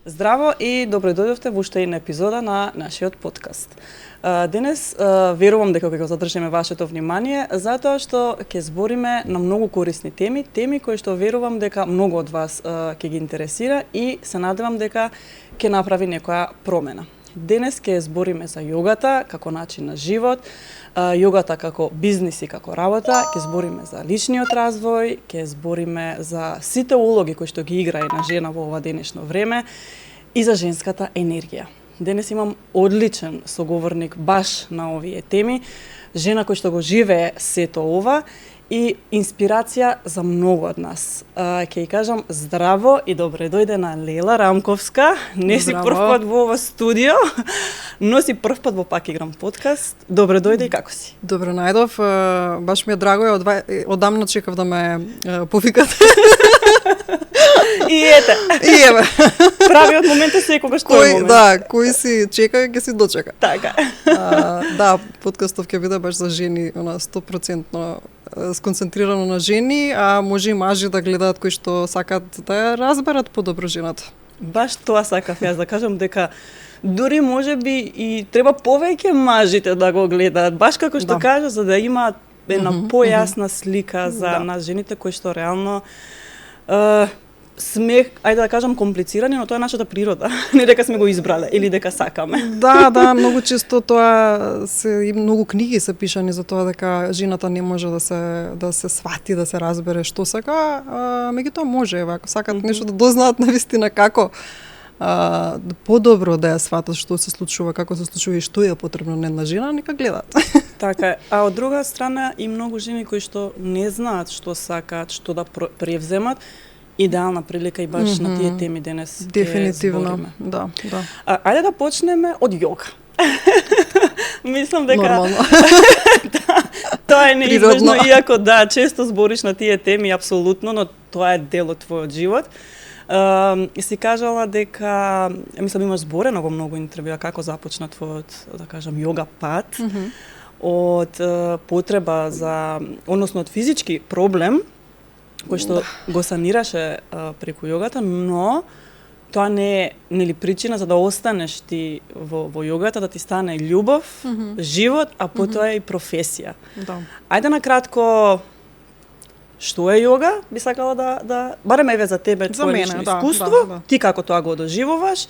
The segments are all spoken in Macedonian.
Здраво и добре дојдовте во уште една епизода на нашиот подкаст. Денес верувам дека ќе го задржиме вашето внимание, затоа што ќе збориме на многу корисни теми кои што верувам дека многу од вас ќе ги интересира и се надевам дека ќе направи некоја промена. Денес ќе збориме за јогата како начин на живот, јогата како бизнис и како работа, ќе збориме за личниот развој, ќе збориме за сите улоги кои што ги игра една жена во ова денешно време и за женската енергија. Денес имам одличен соговорник баш на овие теми, жена која што го живее сето ова и инспирација за многу од нас. Ќе ја кажам здраво и добре дојде на Лела Рамковска. Не си прв пат во ова студио, но си прв пат во Пак играм подкаст. Добре дојде и како си? Добре најдов, баш ми е драго, одамна чекав да ме повикате. И ете. И еве. Правиот момент е секогаш тој момент. Да, кој си чека, ќе си дочека. Така. Да, подкастов ќе биде баш за жени, 100% сконцентрирано на жени, а може и мажи да гледаат кои што сакаат да ја разберат подобро жената. Баш тоа сакав јас да кажам, дека дури можеби и треба повеќе мажите да го гледаат, баш како што кажа, за да имаат една појасна слика за нас жените кои што реално сме, ајде да кажам, комплицирани, но тоа е нашата природа. Не дека сме го избрале или дека сакаме. Да, многу често тоа и многу книги се пишани за тоа дека жената не може да се свати, да се разбере што сака, меѓутоа може, ако сакат нешто да дознаат навистина како подобро да ја сватат што се случува, како се случува и што е потребно на една жена, нека гледаат. Така, а од друга страна и многу жени кои што не знаат што сакаат, што да превземат, идеална прилика и баш на тие теми денес. Дефинитивно, да. Ајде да почнеме од јога. Мислам дека нормално. Тоа е неизбежно, иако често збориш на тие теми апсолутно, но тоа е дел од твојот живот. И си кажала дека, мислам имаш зборено во многу интервјуа како започна твојот, да кажам, јога пат, од потреба за, односно од физички проблем, кој што го санираше преку јогата, но тоа не е нели причина за да останеш ти во јогата, да ти стане љубов, живот, а потоа и професија. Да. Ајде на кратко, што е јога? Би сакала да барем еве за тебе твое лично искуство, ти како тоа го доживуваш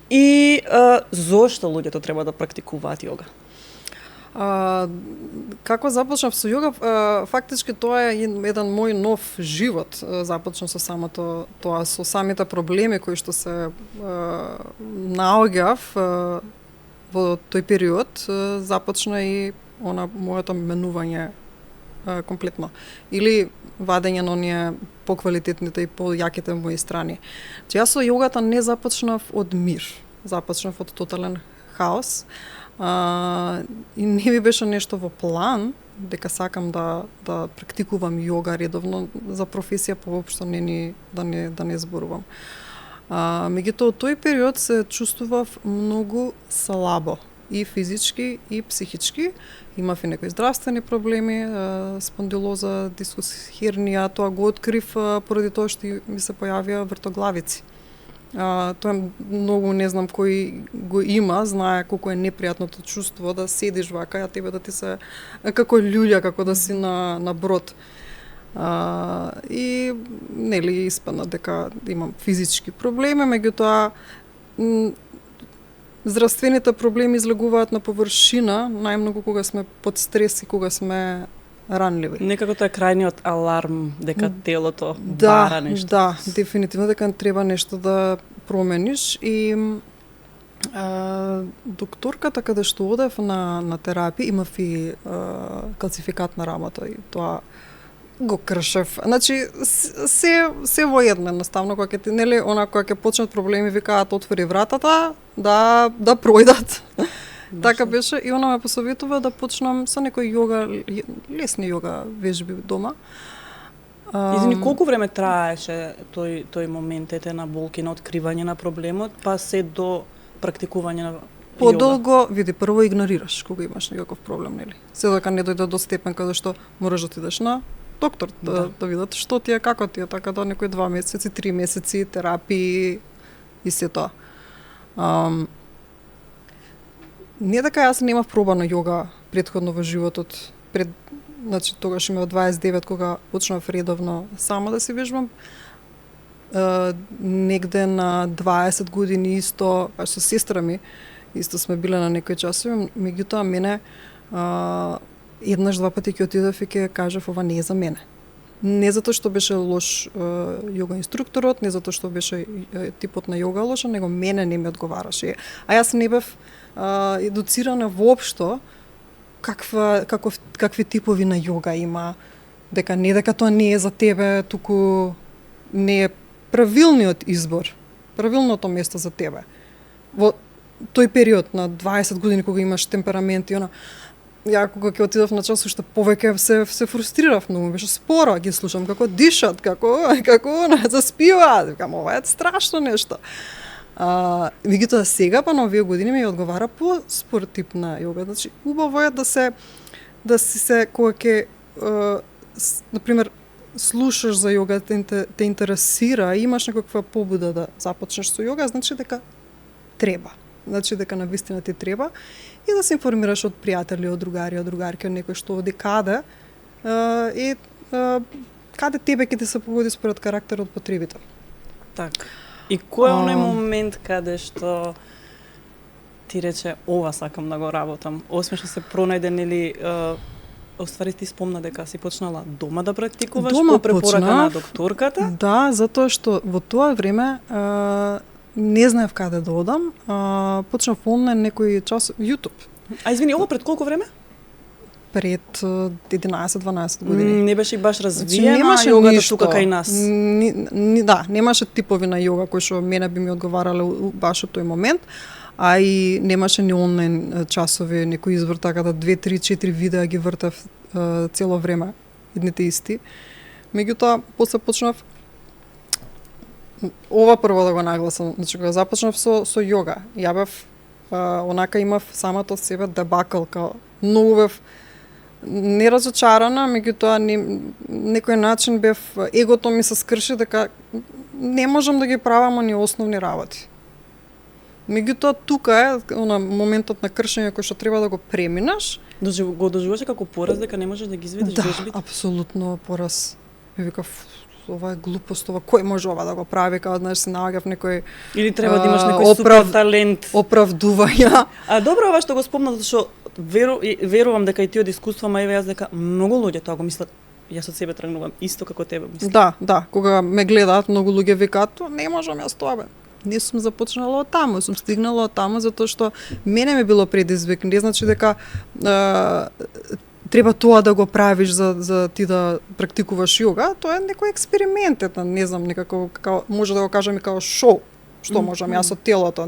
и зошто луѓето треба да практикуваат јога? Како започнав со јога, фактички тоа е еден мој нов живот. Започнав со самото тоа, со самите проблеми кои што се наоѓав во тој период, започна и моето менување комплетно. Или вадење на оние поквалитетните и појаките мои страни. Јас со јогата не започнав од мир, започнав од тотален хаос. И не ми беше нешто во план дека сакам да практикувам јога редовно, за професија воопшто да не зборувам. Меѓутоа тој период се чувствував многу слабо и физички и психички. Имав и некои здравствени проблеми, спондилоза, дискус хернија, тоа го открив поради тоа што ми се појавија вртоглавици. Тоа многу не знам кој го има, знае колку е непријатното чувство да седиш вака, а тебе да ти се како луѓе, како да си на брод. И нели испадна дека имам физички проблеми, меѓутоа здравствените проблеми излегуваат на површина најмногу кога сме под стрес и кога сме ранливи. Некако тоа е крајниот аларм дека телото бара нешто. Да, дефинитивно дека треба нешто да промениш и докторката каде што одев на терапија имав и калцификат на рамото и тоа го кршев. Значи се во едно едноставно кога ќе нели кога ќе почнат проблеми викаат отвори вратата да пројдат. Така беше и она ме посоветува да почнам со некој јога, лесни јога вежби дома. Извини, колку време траеше тој момент на болки, на откривање на проблемот, па се до практикување на јога? Подолго, види, прво игнорираш кога имаш некаков проблем, нели? Се додека не дојде до степен каде што мораш да отидеш на доктор да видат што ти е, како ти е, така да некои 2 месеци, 3 месеци терапии и се тоа. Не дека јас немав проба на јога претходно во животот, значи тогаш имав 29 кога почнав редовно само да се вежбам. Негде на 20 години исто, со сестра ми, исто сме биле на некои часови, меѓутоа мене еднаш два пати ќе отидов и ќе кажав ова не е за мене. Не затоа што беше лош јога инструкторот, не затоа што беше типот на јога лош, него мене не ми одговараше. А јас не бев едуцирана воопшто какви типови на јога има, дека тоа не е за тебе, туку не е правилниот избор, правилното место за тебе. Во тој период на 20 години кога имаш темперамент и ја кога ќе отидов на час уште повеќе се фрустрирав, многу беше споро, ги слушам како дишат, како заспиваат, викам ова е страшно нешто. Меѓутоа сега па на овие години ми одговара по спор тип на јога. Значи убаво е да се кога ќе на пример слушаш за јога, те интересира, имаш некаква побуда да започнеш со јога, значи дека треба. Значи дека навистина ти треба и да се информираш од пријатели, од другари, од другарки, од некој што оди каде и каде тебе ќе ти се погоди според карактерот, потребите. Така. И кој е оној момент каде што ти рече ова сакам да го работам? Освен што се пронајде нели оствари ти спомна дека си почнала дома да практикуваш по препорака на докторката? Да, затоа што во тоа време не знаев каде да одам, почнав онлайн некој час YouTube. А извини, ова пред колку време? Пред 11-12 години. Не беше баш развиена јогата тука кај нас. Да, немаше типови на јога кои што мене би ми одговарале баш во тој момент, а и немаше ни онлайн часови, некој избор, така да 2, 3, 4 видеа ги вртав цело време, едните исти. Меѓутоа, после почнав ова прво да го нагласам, значи кога започнав со јога, ја бев онака имав самата од себе дебакл, као многу бев неразочарана, меѓутоа некој начин бев, егото ми се скрши дека не можам да ги правам они основни работи. Меѓутоа тука е моментот на кршење кој што треба да го преминаш. Го доживуваше како пораз дека не можеш да ги изведеш вежбите? Да, апсолутно пораз. Ми викав, ова е глупост, ова кој може ова да го прави, као знаеш се наоѓав некој или треба да имаш некој супер талент. Оправдувања. Добро ова што го спомна, затоа што верувам дека и ти од искуство, ма еве јас дека многу луѓе тоа го мислат. Јас од себе тргнувам исто како тебе мислам. Да, кога ме гледаат многу луѓе викаат, не можам јас тоа бе. Не сум започнала од таму, сум стигнала од таму затоа што мене ми било предизвик, не значи дека треба тоа да го правиш за ти да практикуваш јога, тоа е некој експеримент, не знам, некако може да го кажам и како шоу, што можам јас од телото,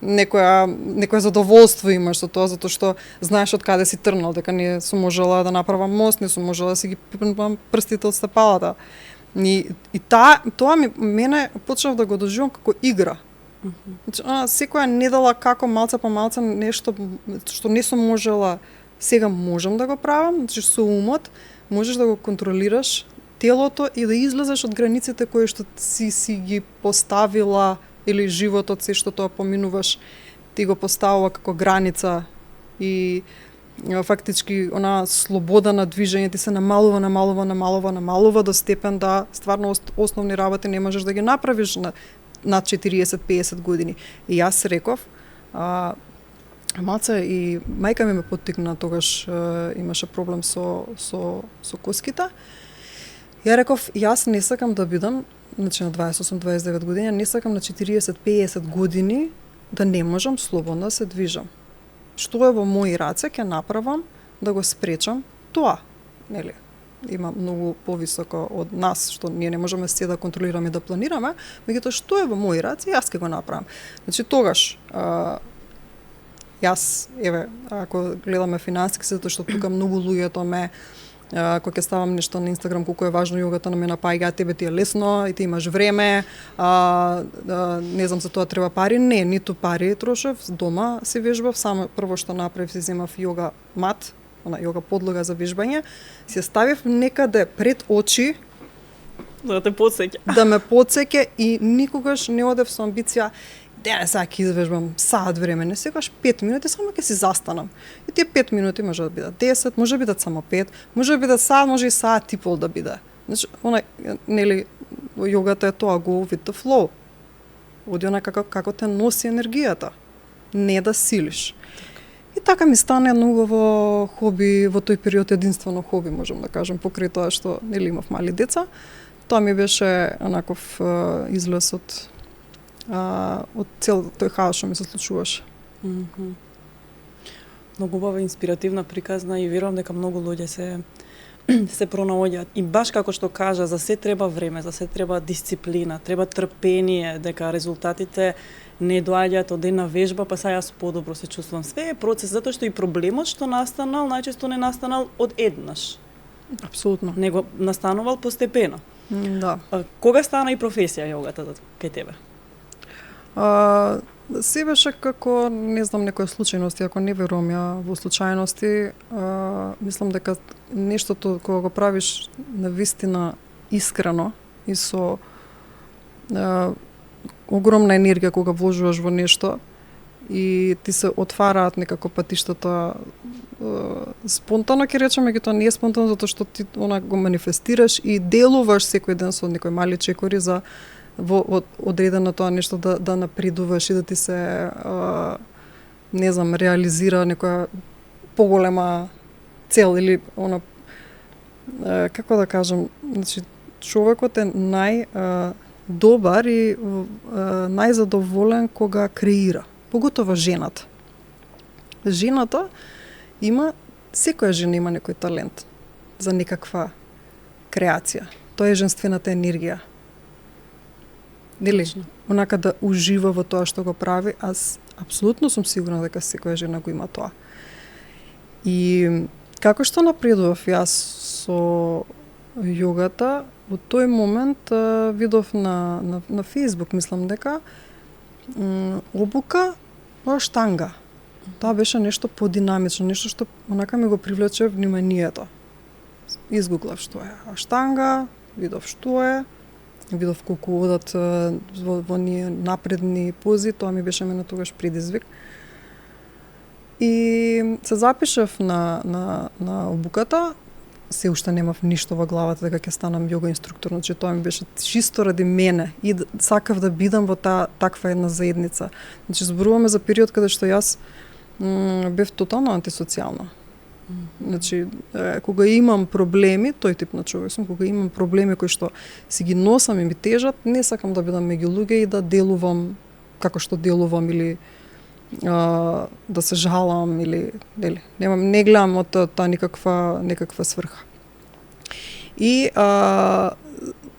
некоја задоволство имаш со тоа, затоа што знаеш од каде си тргнал, дека не сум можела да направам мост, не сум можела да си ги пипнам прстите од стапалата. И тоа мене почнав да го доживам како игра. Секоја недела како малце по малце нешто што не сум можела, сега можам да го правам, значи со умот можеш да го контролираш телото и да излезеш од границите кои што си ги поставила или животот се што тоа поминуваш ти го поставува како граница и фактички она слобода на движење ти се намалува до степен да стварно основни работи не можеш да ги направиш над 40-50 години. И јас реков, малце и мајка ми ме поттикна, тогаш имаше проблем со коските. Ја реков, јас не сакам да бидам, значи на 28-29 години, не сакам на 40-50 години да не можам слободно да се движам. Што е во мои раце, ќе направам да го спречам тоа. Нели? Има многу повисоко од нас, што ние не можеме се да контролираме и да планираме, меѓутоа што е во мои раце, јас ќе го направам. Значи тогаш јас, еве, ако гледаме финансиски, затоа што тука многу луѓето ме кога ќе ставам нешто на Инстаграм колку е важно јогата, на мене паѓа, тебе ти е лесно и ти имаш време, не знам за тоа треба пари, не, ниту пари трошев, дома се вежбав, само прво што направив си земав јога мат, она јога подлога за вежбање, се ставив некаде пред очи Да те потсеќа. Да ме потсеќа и никогаш не одев со амбиција денес сега ќе извежбам саат време, не секогаш 5 минути, само ќе си застанам. И тие 5 минути може да бидат 10, може да бидат само 5, може да бидат саат, може и саат и пол да биде. Значи, нели, јогата е тоа, go with the flow. Оди она како те носи енергијата, не да силиш. И така ми стана едно убаво хоби, во тој период единствено хоби, можам да кажем, покрај тоа што нели имав мали деца. Тоа ми беше онаков излез од цел тој хаос што ми се случуваше. Многу убава, инспиративна, приказна и верувам дека многу луѓе се пронаоѓаат. И баш како што кажа, за се треба време, за се треба дисциплина, треба трпение, дека резултатите не доаѓаат од една вежба, па сега јас подобро се чувствувам. Све е процес, затоа што и проблемот што настанал, најчесто не настанал од еднаш. Апсолутно. Него настанувал постепено. Да. Кога стана и професија јогата кај тебе? Се беше како, не знам, некоја случајности, ако не верувам ја во случајности, мислам дека нештото кога го правиш на вистина искрено и со огромна енергија кога вложуваш во нешто и ти се отвараат некако патиштата спонтано, ќе речеме, тоа не е спонтано затоа што ти го манифестираш и делуваш секој ден со некои мали чекори за во одредено тоа нешто да напредуваш и да ти се не знам, реализира некоја поголема цел или она како да кажам, значи човекот е добар и најзадоволен кога креира, поготово жената. Жената има, секоја жена има некој талент за некаква креација. Тоа е женствената енергија. Нели? Онака да ужива во тоа што го прави, аз апсолутно сум сигурна дека секоја жена го има тоа. И како што напредував јас со јогата, во тој момент видов на Facebook, мислам дека обука во штанга. Тоа беше нешто подинамично, нешто што онака ми го привлече вниманието. Изгуглав што е штанга, видов што е, видов колку одат во ние напредни пози, тоа ми беше мене тогаш предизвик. И се запишав на обуката, се уште немав ништо во главата дека ќе станам јога инструктор, значи тоа ми беше чисто ради мене и сакав да бидам во таква една заедница. Значи зборуваме за период каде што јас бев тотално антисоцијална. Значи, кога имам проблеми, тој тип на човек сум, кога имам проблеми кои што си ги носам и ми тежат, не сакам да бидам меѓу луѓе и да делувам како што делувам или да се жалам или не гледам од таа никаква сврха. И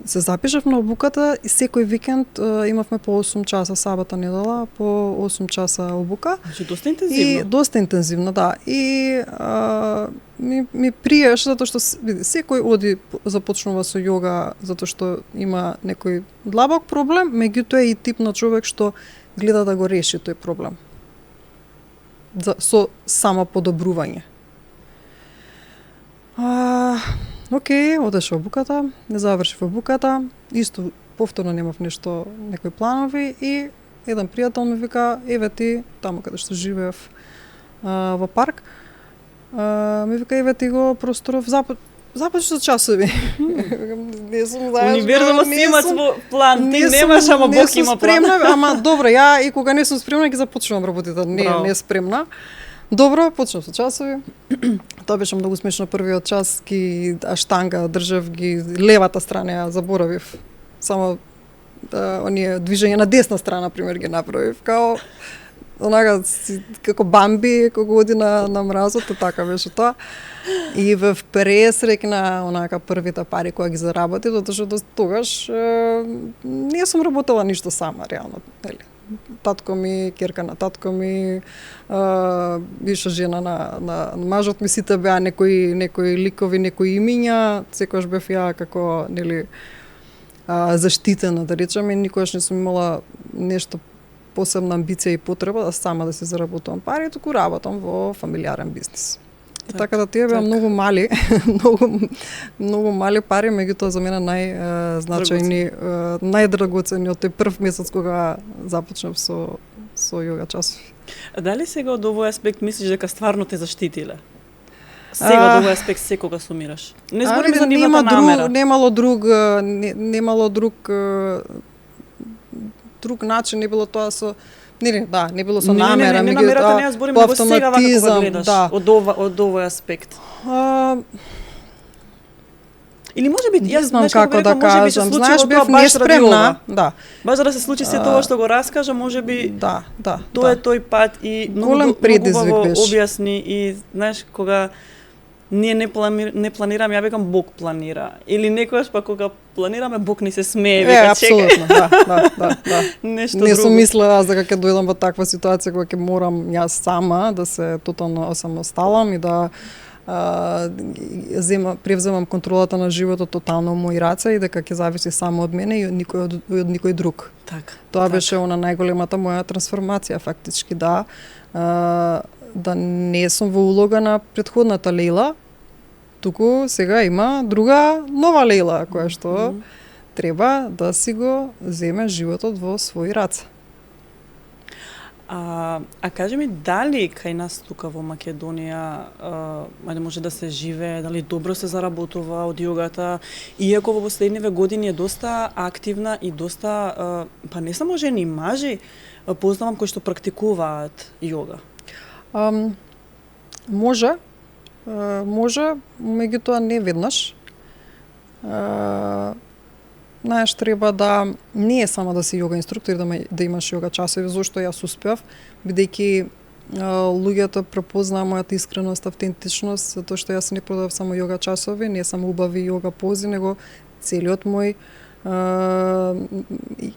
се запишав на обуката и секој викенд имавме по 8 часа сабота недела, по 8 часа обука. Значи доста интензивно. И доста интензивно, да. И ми приеш затоа што секој оди започнува со јога затоа што има некој длабок проблем, меѓутоа е и тип на човек што гледа да го реши тој проблем. Со само подобрување. Океј, одеше обуката, не завршив обуката, исто повторно немав некои планови и еден пријател ми вика, еве ти, таму каде што живеев во парк, ми вика, еве ти го просторов, започни со часови. Не сум знаеш. Универзумот си има свој план, ти немаш, ама Бог има план. Спремна, ама добро, ја и кога не сум спремна ги започнувам работите, не спремна. Добро, почнав со часови. Тоа беше многу смешно, првиот час ги штанга држав ги левата страна ја заборавив. Само оние движење на десна страна, например, ги направив као онака како Бамби кога оди на мразот, така беше тоа. И ве пресрекна онака првите пари кои ги заработи, затоа што тогаш не сум работела ништо сама реално, нели. Татко ми, керка на татко ми, биша жена на мажот ми, сите беа некои ликови, некои имиња, секогаш бев ја како нели заштитена, да речеме, никогаш не сум имала нешто посебна амбиција и потреба да сама да се заработувам пари, туку работам во фамилиарен бизнис. Така да тие беа многу мали, многу мали пари, меѓутоа за мене значајни, најдрагоцени од тој прв месец кога започнав со јога часови. Дали сега од овој аспект мислиш дека стварно те заштитиле? Сега од овој аспект секога сумираш. Не зборим за нивната намера. Немало друг начин, не било тоа со не било со намера, не намерата не ја зборим, него сега вака кога гледаш од овој аспект. Или можеби јас знам како да кажам, знаеш, бев неспремна, Баш да се случи се тоа што го раскажа, можеби тоа е тој пат и многу предизвик објасни и знаеш кога ние не планираме, ја викам Бог планира. Или некогаш па кога планираме Бог ни се смее, вика апсолутно, да. Нешто не друго. сум мислела дека ќе дојдам во таква ситуација кога ќе морам јас сама да се тотално осамосталам и да превземам контролата на животот тотално во мои раце и дека ќе зависи само од мене и од никој друг. Така. Тоа беше она најголемата моја трансформација фактички, да не сум во улога на претходната Лејла, туку сега има друга нова Лејла која што треба да си го земе животот во своји раце. Кажи ми, дали кај нас тука во Македонија може да се живее, дали добро се заработува од јогата, иако во последниве години е доста активна и доста, па не само жени, мажи, познавам кои што практикуваат јога? Може, меѓутоа не веднаш. Знаеш, треба да не е само да си јога инструктор, да имаш јога часови, зашто јас успеав, бидејќи луѓето препознаа мојата искреност, автентичност, затоа што јас не продавам само јога часови, не само убави јога пози, него целиот мој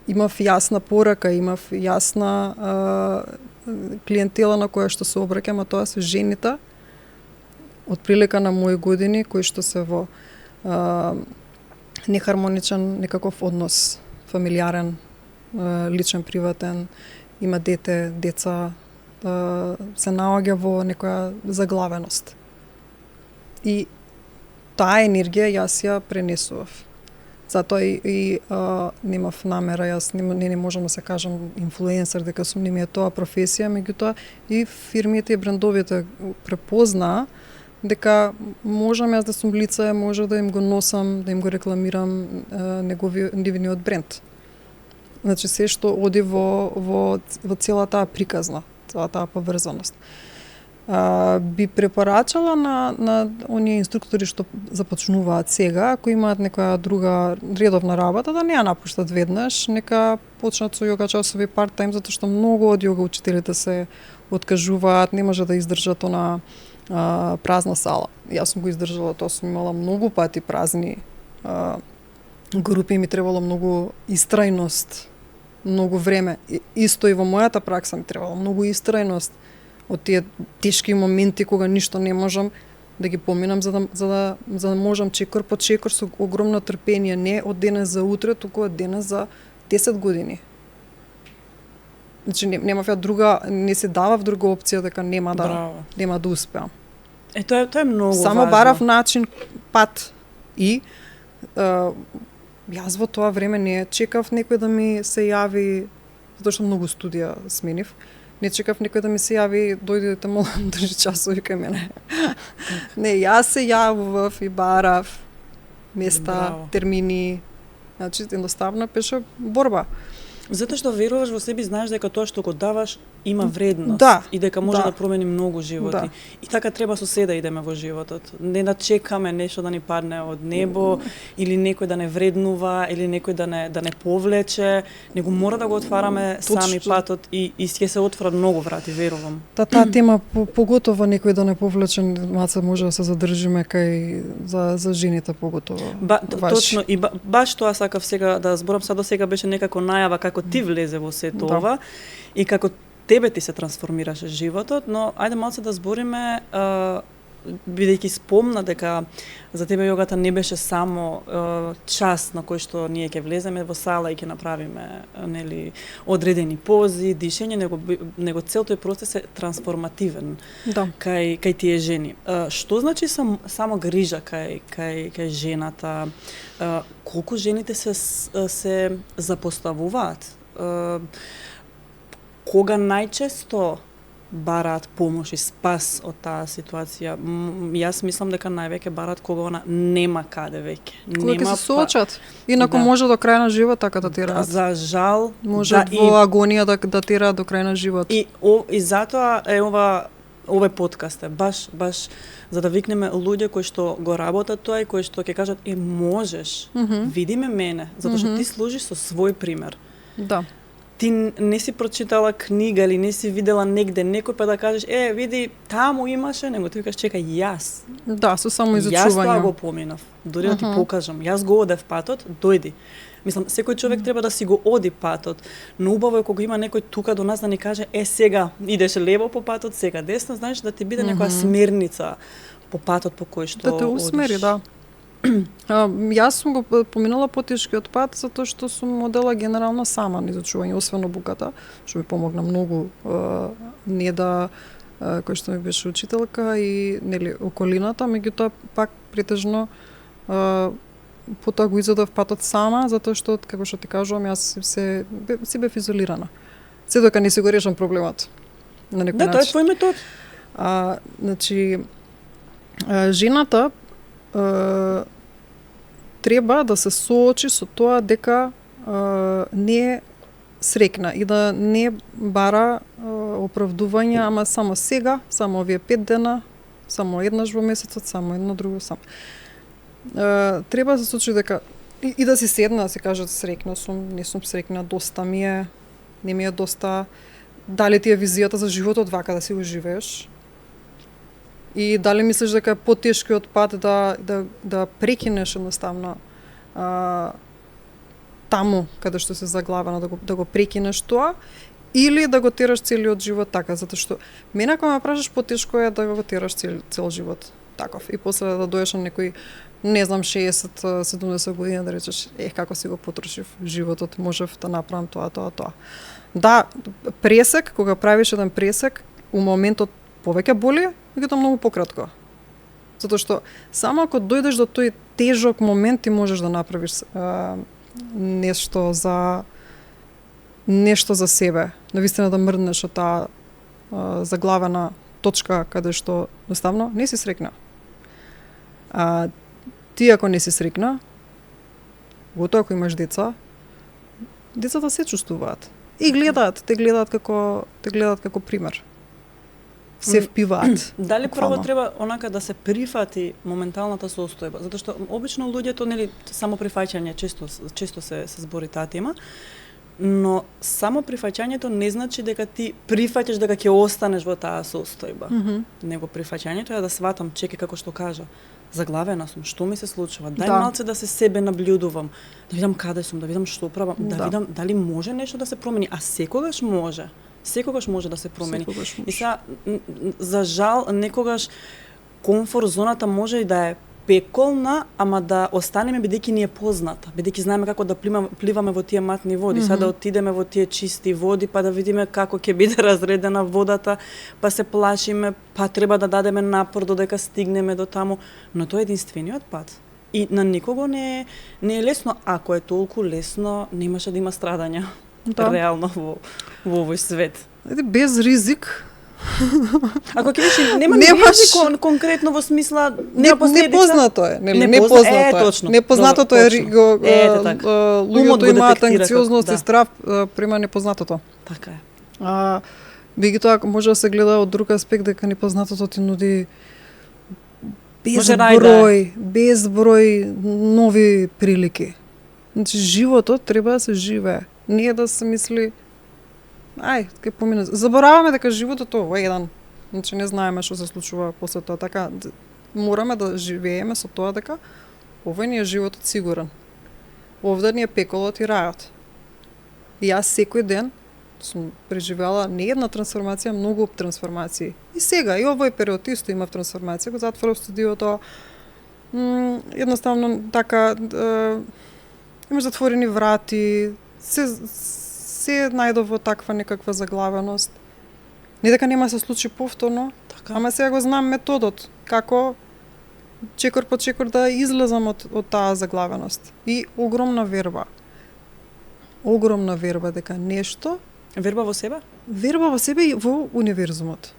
имав јасна порака, имав јасна клиентела на која што се обраќам, а тоа се жените од прилика на мои години кои што се во нехармоничен некаков однос, фамилиарен, личен, приватен, има деца, се наоѓа во некоја заглавеност. И таа енергија јас ја пренесував. Затоа и немав намера, јас не можам да се кажам инфлуенсер, дека сум, не ми е тоа професија, меѓутоа и фирмите и брендовите препознаа дека можам јас да сум лице, може да им го носам, да им го рекламирам нивниот бренд. Значи се што оди во цела таа приказна, цела таа поврзаност. Би препорачала на оние инструктори што започнуваат сега, ако имаат некоја друга редовна работа, да не ја напуштат веднаш, нека почнат со јога часови парт-тајм, затоа што многу од јога учителите се откажуваат, не може да издржат она празна сала. Јас сум го издржала, тоа сум имала многу пати празни групи, ми требало многу истрајност, многу време. Исто и во мојата пракса ми требало многу истрајност од тие тешки моменти кога ништо не можам да ги поминам за да можам чекор по чекор со огромно трпение, не од денес за утре, туку од денес за 10 години. Значи немав ја друга, не се давав друга опција дека нема да успеам. Тоа е многу само важно. Барав начин, пат и јас во тоа време не чекав некој да ми се јави, затоа што многу студија сменив. Не чекав некој да ми се јави, дојдете молам држи часови кај мене. Не, јас се јавував и барав места, термини. Значи едноставно беше борба. Затоа што веруваш во себе, знаеш дека тоа што го даваш има вредност и дека може да промени многу животи. И така треба со се да идеме во животот. Не да чекаме нешто да ни падне од небо или некој да не вреднува или некој да не повлече, него мора да го отвараме сами патот и ќе се отворат многу врати, верувам. Таа тема поготово некој да не повлече, маца може да се задржиме кај за жените поготово. Точно и баш тоа сакав сега да зборам, до сега беше некако најава како ти влезе во сето ова и како тебе ти се трансформираше животот, но ајде малце да збориме бидејќи спомна дека за тебе јогата не беше само час на кој што ние ќе влеземе во сала и ќе направиме нели одредени пози, дишење, него цел тој процес е трансформативен. Да. Кај тие жени. Што значи само грижа кај жената? Колку жените се запоставуваат? Кога најчесто бараат помош и спас од таа ситуација? Јас мислам дека највеќе бараат кога она нема каде веќе. Кога ќе се соочат. Инаку може до крај на живот така да тираат. За жал, може во агонија да тираат до крај на живот. И затоа е овој подкаст е баш за да викнеме луѓе кои што го работат тоа и кои што ќе кажат можеш, видиме мене, затоа што ти служиш со свој пример. Да. Ти не си прочитала книга или не си видела негде некој па да кажеш види таму имаше, него ти викаш чекај јас. Да, со само изучување. Јас тоа го поминав. Дури да ти покажам, јас го одев патот, дојди. Мислам, секој човек треба да си го оди патот, но убаво е кога има некој тука до нас да ни каже сега идеш лево по патот, сега десно, знаеш да ти биде некоја смерница по патот по кој што да те усмери, да. Јас сум го поминала потешкиот пат затоа што сум модела генерално сама на изучување, освен обуката, што ми помогна многу, не да кој што ми беше учителка и нели околината, меѓутоа пак претежно потоа го изедов патот сама, затоа што како што ти кажувам, јас си бев изолирана. Се дока не си го решам проблемот. На некој начин. Да, тоа е твој метод. Значи жената треба да се соочи со тоа дека не е срекна и да не бара оправдување, ама само сега, само овие 5 дена, само еднаш во месецот, само едно друго, само. Треба да се соочи дека и да си седна, да се кажат срекна сум, не сум срекна, доста ми е, не ми е доста, дали ти е визијата за животот вака да си го живееш? И дали мислиш дека е потешкиот пат да прекинеш едноставно таму каде што се заглавена, да го прекинеш тоа, или да го тераш целиот живот така, затоа што мене кога ме прашаш потешко е да го тераш цел живот таков и после да доеш на некој не знам 60-70 години да речеш како си го потрошив животот, можев да направам тоа. Да, пресек, кога правиш еден пресек, у моментот повеќе боли, меѓутоа многу пократко. Затоа што само ако дојдеш до тој тежок момент ти можеш да направиш нешто за себе, навистина да мрднеш од таа заглавена точка каде што едноставно не си срекна. Ти ако не си срекна, готово ако имаш деца, децата се чувствуваат и те гледаат како пример. Се впиваат. Дали прво треба онака да се прифати моменталната состојба, затоа што обично луѓето нели само прифаќање често се збори таа тема, но само прифаќањето не значи дека ти прифаќаш дека ќе останеш во таа состојба. Него прифаќањето е да сватам, чеки како што кажа, заглавена сум, што ми се случува, дај малце да се себе наблюдувам, да видам каде сум, да видам што правам, да видам дали може нешто да се промени, а секогаш може. Секогаш може да се промени. И сега, за жал, некогаш комфорт зоната може и да е пеколна, ама да останеме бидејќи ни е позната, бидејќи знаеме како да пливаме во тие матни води, сега да отидеме во тие чисти води, па да видиме како ќе биде разредена водата, па се плашиме, па треба да дадеме напор додека стигнеме до таму, но тоа е единствениот пат. И на никого не е лесно, ако е толку лесно, немаше да има страдања. Да. Реално во овој свет. Без ризик. Ако ќе виши, нема ризик конкретно во смисла нема последица. Непознато е, непознато е. Непознатото е луѓето имаат анксиозност и страв према непознатото. Така е. Меѓутоа може да се гледа од друг аспект дека непознатото ти нуди безброј нови прилики. Значи животот треба да се живее. Не е да се мисли ќе помине. Забораваме дека животот е еден. Значи не знаеме што се случува после тоа. Така мораме да живееме со тоа дека овој ни е животот сигурен. Овде ни е пеколот и рајот. И јас секој ден сум преживела не една трансформација, многу трансформации. И сега, и овој период исто имав трансформација, го затворив студиото, едноставно така, имаш затворени врати, се најдов во таква некаква заглавеност. Не дека нема се случи повторно, Така. ама сега го знам методот, како чекор по чекор да излезам од таа заглавеност. И огромна верба дека нешто, Верба во себе? верба во себе и во универзумот.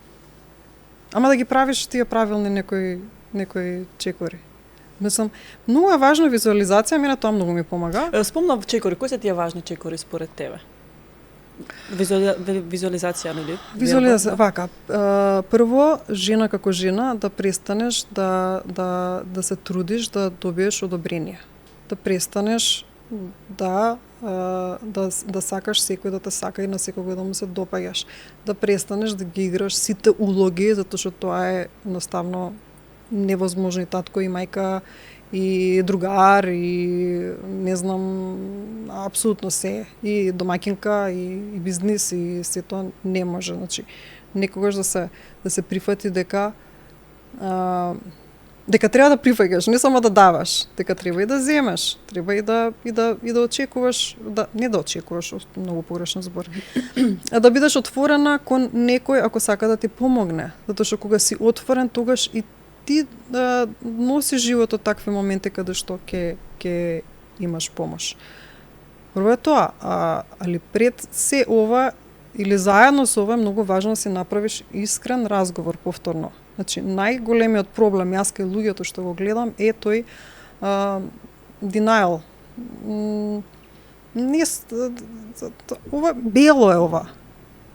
Ама да ги правиш тие правилни некои чекори. Мислам, многу е важна визуализација, мене тоа многу ми помага. Спомнав чекори, кои се тие важни чекори според тебе? Визуализација, нели? Визуализација, вака, прво, жена како жена, да престанеш да се трудиш да добиеш одобрение. Да престанеш да сакаш секој да те сака и на секој да му се допаѓаш. Да престанеш да ги играш сите улоги, затоа што тоа е едноставно невозможно, и татко и мајка и другар и не знам апсолутно се, и домаќинка и бизнис и се тоа не може, значи некогаш да се прифати дека треба да прифаќаш, не само да даваш, дека треба и да земеш, треба и да очекуваш, не да очекуваш, многу погрешен збор, а да бидеш отворена кон некој ако сака да ти помогне, затоа што кога си отворен, тогаш и ти носи животот такви моменти каде што ќе имаш помош. Прво е тоа, али пред се ова или заедно со ова е многу важно да си направиш искрен разговор повторно. Значи, најголемиот проблем јас кај луѓето што го гледам е тој denial. Ова бело е ова.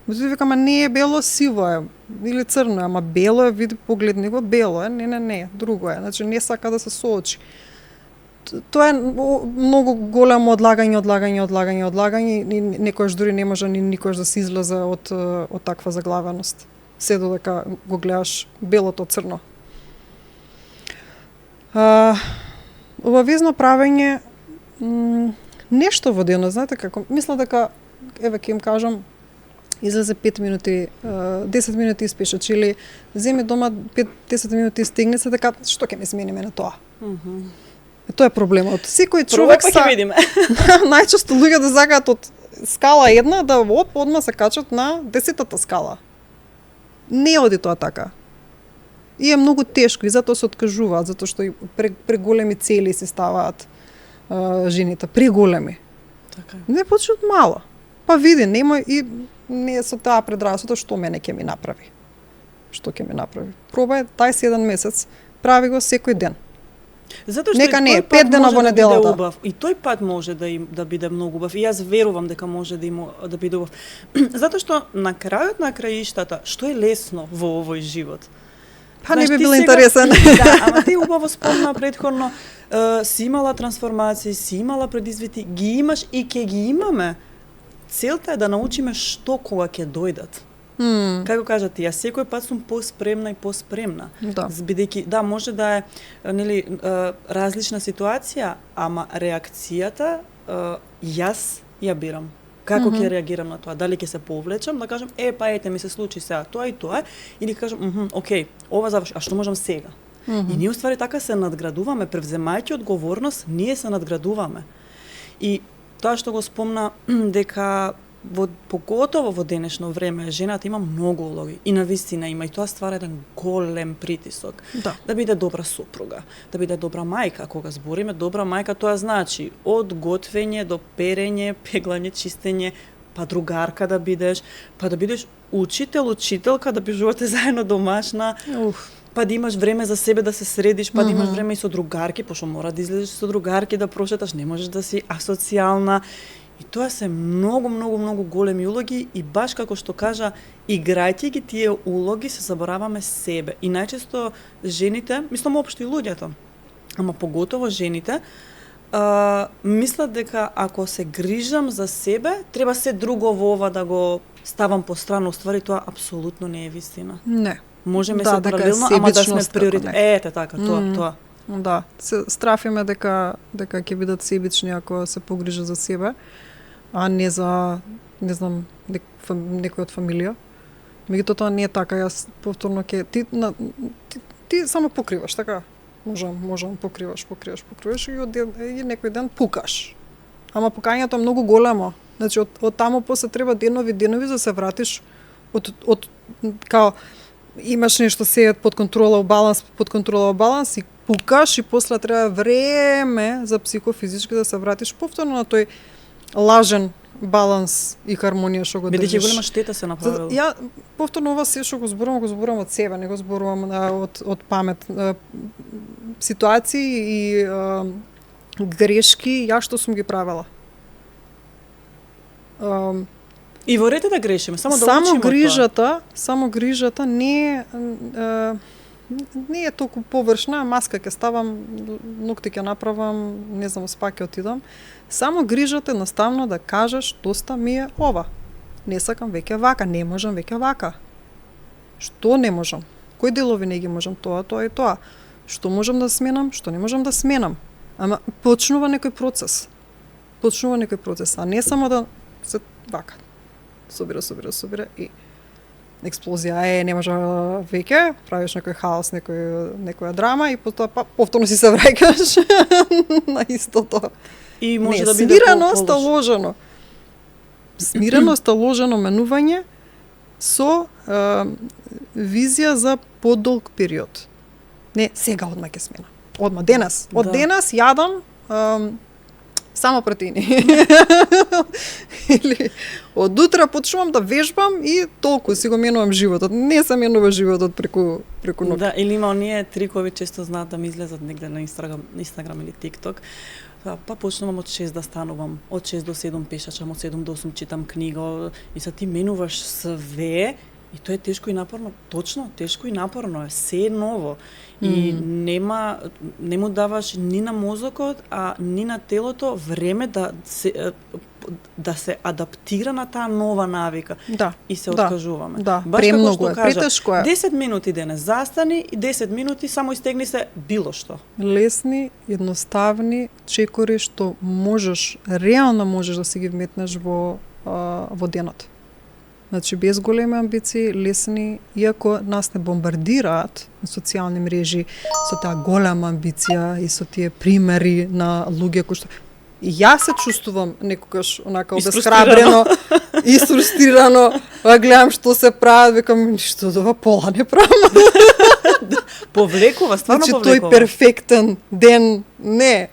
Викам, не е бело, сиво е, или црно е, ама бело е, види, погледни го, бело е, не, друго е, значи не сака да се соочи. Тоа е многу големо одлагање, и некојаш дури не може ни никош да се излезе од таква заглавеност, се додека го гледаш белото црно. Обавезно правење нешто во денот, знаете како, мисля дека, еве ќе им кажам, излезе 5 минути, 10 минути испешач, или земи дома 5-10 минути стигни се, дека што ќе ме смениме на тоа? Тоа е проблемот. Секој човек ќе видиме. Најчесто луѓето сакаат од скала 1 да одма се качат на 10-та скала. Не оди тоа така. И е многу тешко, и затоа се откажуваат, затоа што и преголеми цели се ставаат жените, преголеми. Така. Не почни од мало. Па види, немој и не со таа предрасуда што мене ќе ми направи. Што ќе ми направи? Пробај тај 7 месец, прави го секој ден. Затоа што нека не, 5 дена во неделата. Убав. И тој пат може да биде многу убав. И јас верувам дека може да биде убав. Затоа што на крајот на краиштата, што е лесно во овој живот? Па не би бил интересен. Да, ама ти убаво спомна предходно, си имала трансформации, си имала предизвити, ги имаш и ќе ги имаме. Целта е да научиме што кога ќе дојдат. Како кажат ти, јас секој пат сум поспремна и поспремна. Да. Бидејќи, да, може да е нели различна ситуација, ама реакцијата јас ја бирам. Како ќе реагирам на тоа? Дали ќе се повлечам, да кажам, па ете ми се случи сега тоа и тоа, или кажам, окей, ова заврши, а што можам сега? И ние уствари така се надградуваме, превземајќи одговорност, ние се надградуваме. И тоа што го спомна дека поготово во денешно време жената има многу улоги и навистина има, и тоа ствара еден голем притисок. Да биде добра супруга, да биде добра мајка. Кога збориме добра мајка, тоа значи од готвење до перење, пеглање, чистење, па другарка да бидеш, па да бидеш учителка, да бежувате заедно домашна. Па да имаш време за себе да се средиш, па да имаш време и со другарки, пошто мора да излезеш со другарки да прошеташ, не можеш да си асоцијална. И тоа се многу големи улоги, и баш како што кажа, играјќи ги тие улоги се забораваме себе. И најчесто жените, мислам општо и луѓето, ама поготово жените, мислат дека ако се грижам за себе, треба се друго во ова да го ставам по страна. Уствари тоа апсолутно не е вистина. Не. Можеме се паралелно, ама да сме приоритет. Ете така, тоа. Да, се страфиме дека ќе бидат себични ако се погрижат за себе, а не за не знам, некој од фамилија. Меѓутоа тоа не е така, јас повторно ти само покриваш, така? Можам покриваш и некој ден пукаш. Ама пукањето е многу големо. Значи од таму после треба денови за се вратиш од као имаш нешто се под контрола, баланс и пукаш и после треба време за психофизички да се вратиш повторно на тој лажен баланс и хармонија што го држиш. Бидејќи голема штета се направила. Ја повторно ова се што го зборувам од себе, не го зборувам од памет. Ситуации и грешки ја што сум ги правела. И во ред да грешиме, само да учиме само грижата не е толку површна, маска ќе ставам, ногти ќе направам, не знам, спа ќе отидам. Само грижата наставно да кажеш, доста ми е ова. Не сакам веќе вака, не можам веќе вака. Што не можам? Кои делови не ги можам? Тоа и тоа. Што можам да сменам, што не можам да сменам. Ама почнува некој процес, а не само да се вака. Собира и експлозија не може веќе, правиш некој хаос, некоја драма и потоа повторно си се враќаш на истото. И може да биде смиреност, ложено менување со визија за подолг период. Не, сега одма ќе смена. Одма денес. Од денес јадам само протеини. Или од утре почнувам да вежбам и толку си го менувам животот. Не се менува животот преку ноќ. Да, или има оние трикови често знаат да ми излезат негде на Инстаграм или ТикТок. Па почнувам од 6 да станувам, од 6 до 7 пешачам, од 7 до 8 читам книга, и са ти менуваш све, и тоа е тешко и напорно. Точно, тешко и напорно е, се е ново. И не му даваш ни на мозокот, а ни на телото време да се адаптира на таа нова навика. Да. И се откажуваме. Да, баш како што кажа, претешко е. 10 минути денес застани и 10 минути само истегни се било што. Лесни, едноставни чекори што реално можеш да си ги вметнеш во денот. Значи, без големи амбиции, лесни, иако нас не бомбардираат на социјални мрежи со таа голема амбиција и со тие примери на луѓе кои што... И јас се чувствувам некогаш онака обесхрабрено и фрустрирано, гледам што се прават, викам, ништо дова пола не правам. Повлекува, стварно значи, повлекува. Тој перфектен ден, не,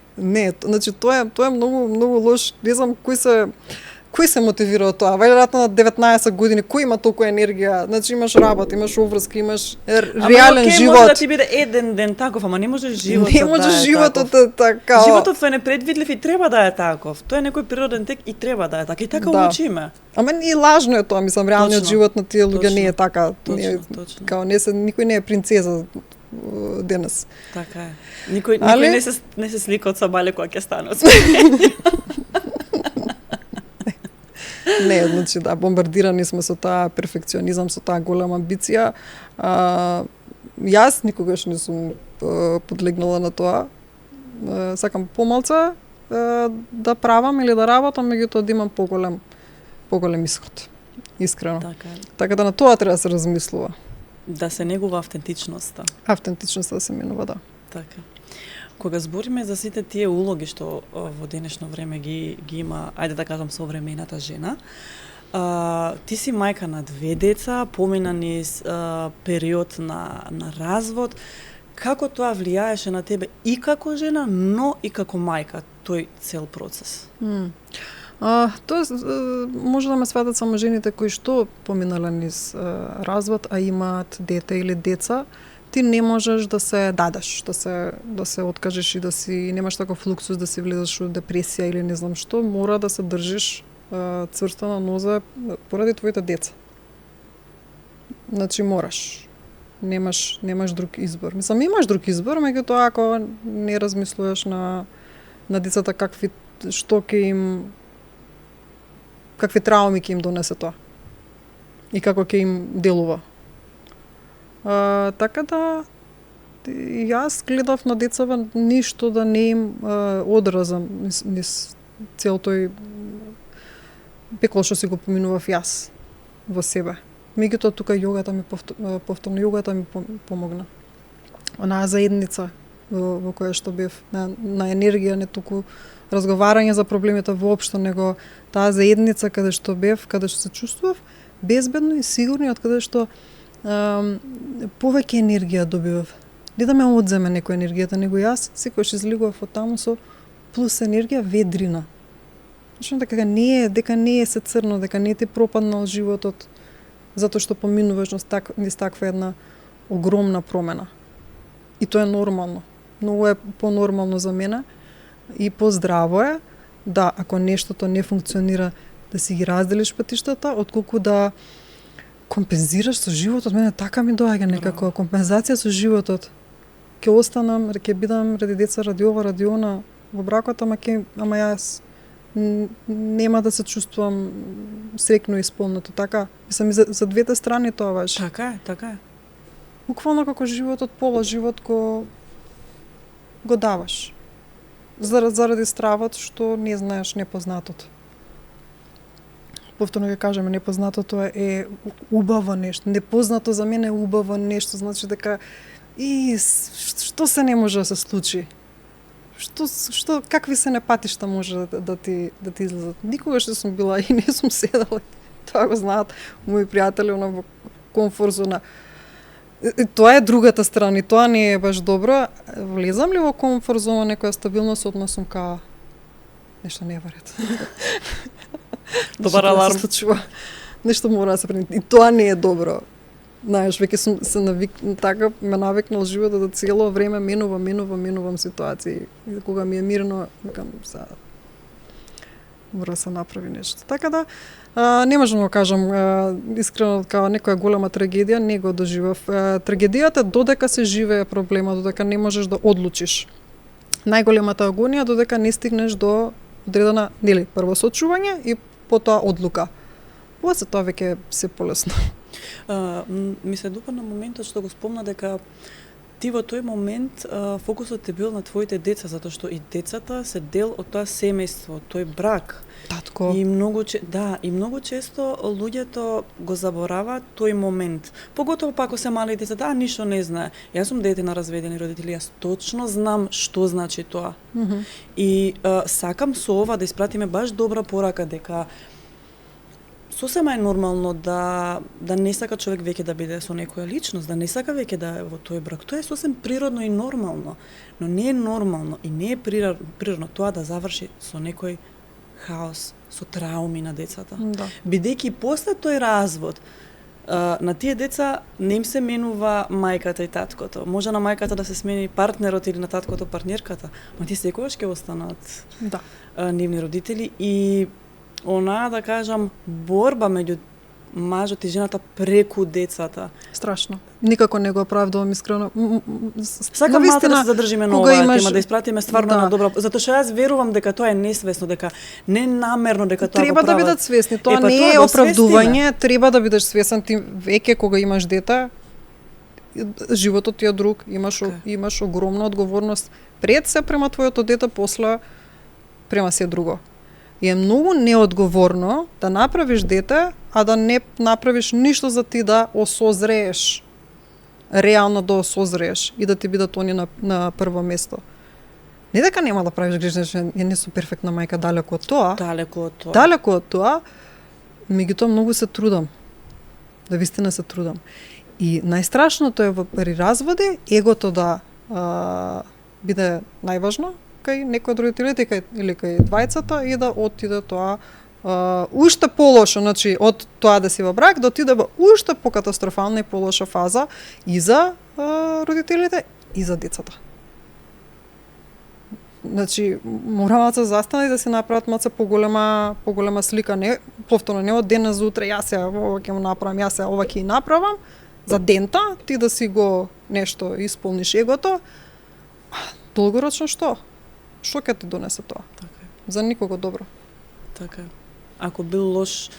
значи тоа е многу лош, не знам кој се мотивира од тоа? Вајдерато на 19 години, кој има толку енергија? Значи имаш работа, имаш обврски, имаш реален живот. Може да ти биде еден ден таков, ама не можеш животот не можеш да е животот таков. Така. Животот е непредвидлив и треба да е таков. Тоа е некој природен тек и треба да е така. И така учиме. Ама и лажно е тоа, мислам, реалниот живот на тие луѓе не е така. Точно. Као никој не е принцеза денес. Така е. Никој не се слика од Сабале кога ќе стане од Не, значи бомбардирани сме со таа перфекционизам, со таа голема амбиција. Јас никогаш не сум подлегнала на тоа. Сакам помалце да правам или да работам, меѓутоа да имам поголем исход. Искрено. Така да на тоа треба да се размислува. Да се негува автентичноста. Автентичноста да се менува, да. Така. Кога збориме за сите тие улоги што во денешно време ги има, ајде да кажам, современата жена, ти си мајка на 2 деца, помина низ период на развод. Како тоа влијаеше на тебе и како жена, но и како мајка, тој цел процес? Тоа може да ме сватат само жените кои што поминале низ развод, а имаат дете или деца. Ти не можеш да се дадеш, да се откажеш и да си немаш таков луксус да си влезеш во депресија или не знам што, мора да се држиш цврста на ноза поради твоите деца. Значи мораш. Немаш друг избор. Мислам, имаш друг избор, меѓутоа ако не размислуваш на децата какви трауми ќе им донесе тоа и како ќе им делува. Така да јас гледав на децава ништо да не им одразам низ цел тој пекол што си го поминував јас во себе. Меѓутоа тука јогата ми повторно јогата ми помогна. Онаа заедница во која што бев на енергија, не толку разговарање за проблемите воопшто, него таа заедница каде што бев, каде што се чувствував безбедно и сигурно, од каде што повеќе енергија добивав. Не да ме одземе некој енергијата, него јас секојаш излегував од таму со плюс енергија ведрина. Значи дека не е се црно, дека не ти пропаднал животот затоа што поминуваш низ таква една огромна промена. И тоа е нормално. Многу е понормално за мене и поздраво е да, ако нештото не функционира, да си ги разделиш патиштата, отколку да компензираш со животот. Мене така ми доаѓа некако компензација со животот. Ќе останам, ќе бидам ради деца, ради ова, ради она во бракот, ама јас нема да се чувствувам среќно и исполнето. Така, мислам и за двете страни тоа важи. Така е. Буквално како животот пола живот го даваш. Заради стравот што не знаеш непознатото. Повторно ќе кажеме, непознатото е убаво нешто. Непознато за мене е убаво нешто, значи дека што се не може да се случи? Што какви се не патишта може да ти излезат? Никогаш не сум била и не сум седала. Тоа го знаат мои пријатели во комфорт зона. Тоа е другата страна, и тоа не е баш добро. Влезам ли во комфорт зона, некоја стабилност, одма сум као нешто не е во ред. Добар аларм. Нешто мора да се прени. И тоа не е добро. Знаеш, веќе сум се ме навикнал животот да цело време менувам ситуации. И кога ми е мирно, викам мора да се направи нешто. Така да, не можам да кажам искрено како некоја голема трагедија, не го доживав. Трагедијата додека се живее проблема, додека не можеш да одлучиш. Најголемата агонија додека не стигнеш до одредена, прво сочување и потоа одлука. После тоа веќе се полесно. Ми се допадна моментот што го спомна дека ти во тој момент фокусот е бил на твоите деца, затоа што и децата се дел од тоа семејство, тој брак. Татко. И многу често луѓето го забораваат тој момент. Поготово па ако се мали деца, ништо не знае. Јас сум дете на разведени родители, јас точно знам што значи тоа. И сакам со ова да испратиме баш добра порака дека сосема е нормално да не сака човек веќе да биде со некоја личност, да не сака веќе да е во тој брак. Тоа е сосем природно и нормално, но не е нормално и не е природно тоа да заврши со некој хаос, со трауми на децата. Да. Бидејќи после тој развод, на тие деца не им се менува мајката и таткото. Може на мајката да се смени партнерот или на таткото партнерката, но ти секогаш ќе останат нивни родители и она, да кажам, борба меѓу мажот и жената преку децата. Страшно. Никако не го оправдувам искрено. Сакам малку да се задржиме на оваа тема, да испратиме стварно на добра, затоа што јас верувам дека тоа е несвесно, дека не намерно дека тоа треба да бидат свесни. Тоа не е оправдување, треба да бидеш свесен ти веќе кога имаш дете. Животот ти е друг, имаш огромна одговорност пред се према твоето дете, после према се друго. И е многу неодговорно да направиш дете, а да не направиш ништо за ти да осозрееш. Реално да осозрееш и да ти бидат они на прво место. Не дека нема да правиш грешни, ја не сум перфектна мајка, далеку од тоа. Далеку од тоа, меѓутоа многу се трудам. Да вистина се трудам. И најстрашното е при разводи егото да биде најважно кај некој од родителите или кај двајцата и да отиде тоа уште полошо, значи од тоа да си во брак да отиде во уште покатастрофална и полоша фаза и за родителите и за децата. Значи мора да се застане и да се направат малце поголема слика, не повторно не од денес за утре јас ова ќе му направам, јас ова ќе направам за дента, ти да си го нешто исполниш егото. Долгорочно што? Што ќе ти донесе тоа? Така е. За никого добро. Така е. Ако бил лош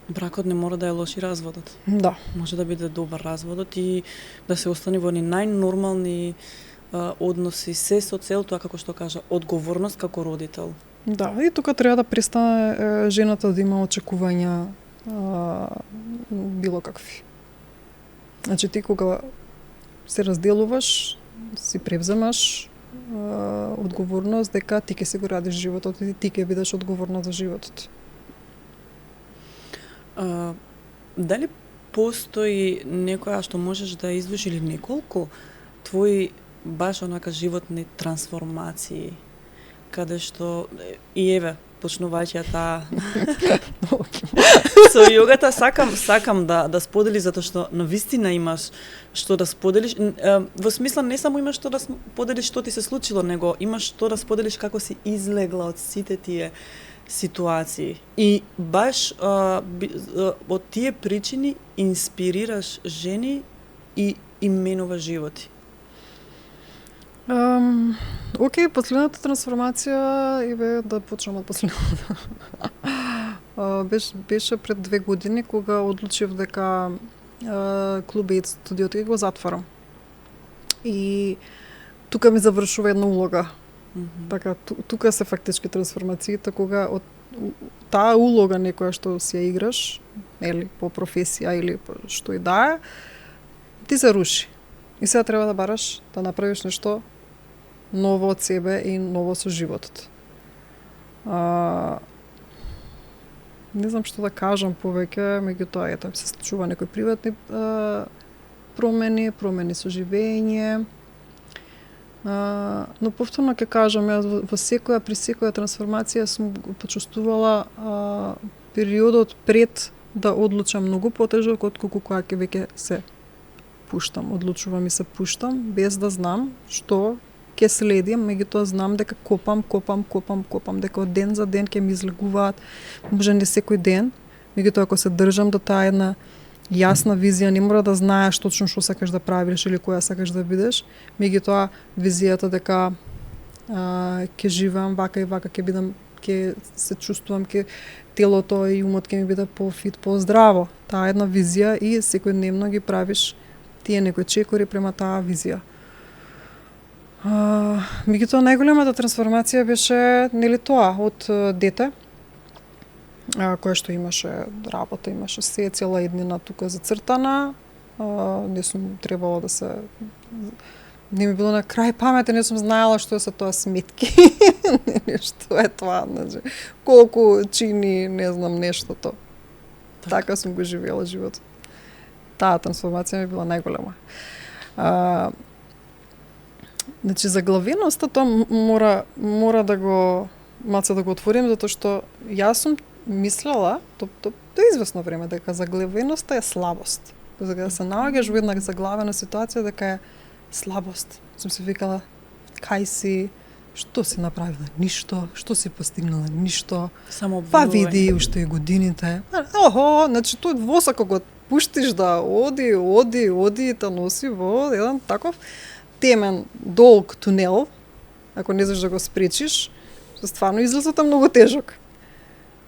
бракот, не мора да е лош и разводот. Да. Може да биде добар разводот и да се остане во ни најнормални односи, се со цел тоа, како што кажа, одговорност како родител. Да, и тука треба да престане жената да има очекувања било какви. Значи ти кога се разделуваш, си превземаш одговорност дека ти ќе си го радиш животот и ти ќе бидеш одговорна за животот. Дали постои некоја што можеш да извиш или неколку твои баш онака животни трансформации, каде што и еве почнувајќи таа со јогата сакам да сподели затоа што навистина имаш што да споделиш, во смисла не само имаш што да споделиш што ти се случило, него имаш што да споделиш како си излегла од сите тие ситуации. И баш од тие причини инспирираш жени и именуваш животи. Океј, последната трансформација, еве да почнем од последната. Беше пред 2 години кога одлучив дека Клуб Ейт студиото ќе го затварам. И тука ми завршува една улога. Така, тука се фактички трансформациите, кога од таа улога некоја што си ја играш, или по професија или по што и да е, ти се руши. И сега треба да бараш да направиш нешто ново од себе и ново со животот. Не знам што да кажам повеќе, меѓутоа ето се случува некои приватни промени со живење. Но повторно ќе кажам, јас при секоја трансформација сум почувствувала периодот пред да одлучам многу потежок отколку кога ќе веќе се пуштам, одлучувам и се пуштам без да знам што ќе следим, меѓутоа знам дека копам, дека од ден за ден ќе ми излегуваат, може не секој ден, меѓутоа ако се држам до таа една јасна визија, не мора да знаеш точно што сакаш да правиш или која сакаш да бидеш, меѓутоа визијата дека ќе живеам вака и вака, ќе бидам, ќе се чувствувам, ќе телото и умот ќе ми биде пофит, поздраво. Таа една визија и секојдневно ги правиш тие некои чекори према таа визија. Меѓутоа најголемата трансформација беше нели тоа од дете која што имаше работа, имаше се цела еднина тука зацртана, не сум требало да се не ми било на крај памете, не сум знаела што се тоа сметки. Што е тоа, значи колку чини, не знам нештото. Така сум го живеела животот. Таа трансформација ми била најголема. Значи заглавеноста тоа мора да го малце да го отворим, затоа што јас сум мислела до известно време дека заглавеноста е слабост. Дека да се наоѓаш во една заглавена ситуација дека е слабост. Сум се викала кај си, што си направила? Ништо. Што си постигнала? Ништо. Само па види уште и годините. Значи тој восак кога го пуштиш да оди та носи во еден таков темен, долг тунел, ако не знаеш да го спречиш, стварно излезот е многу тежок.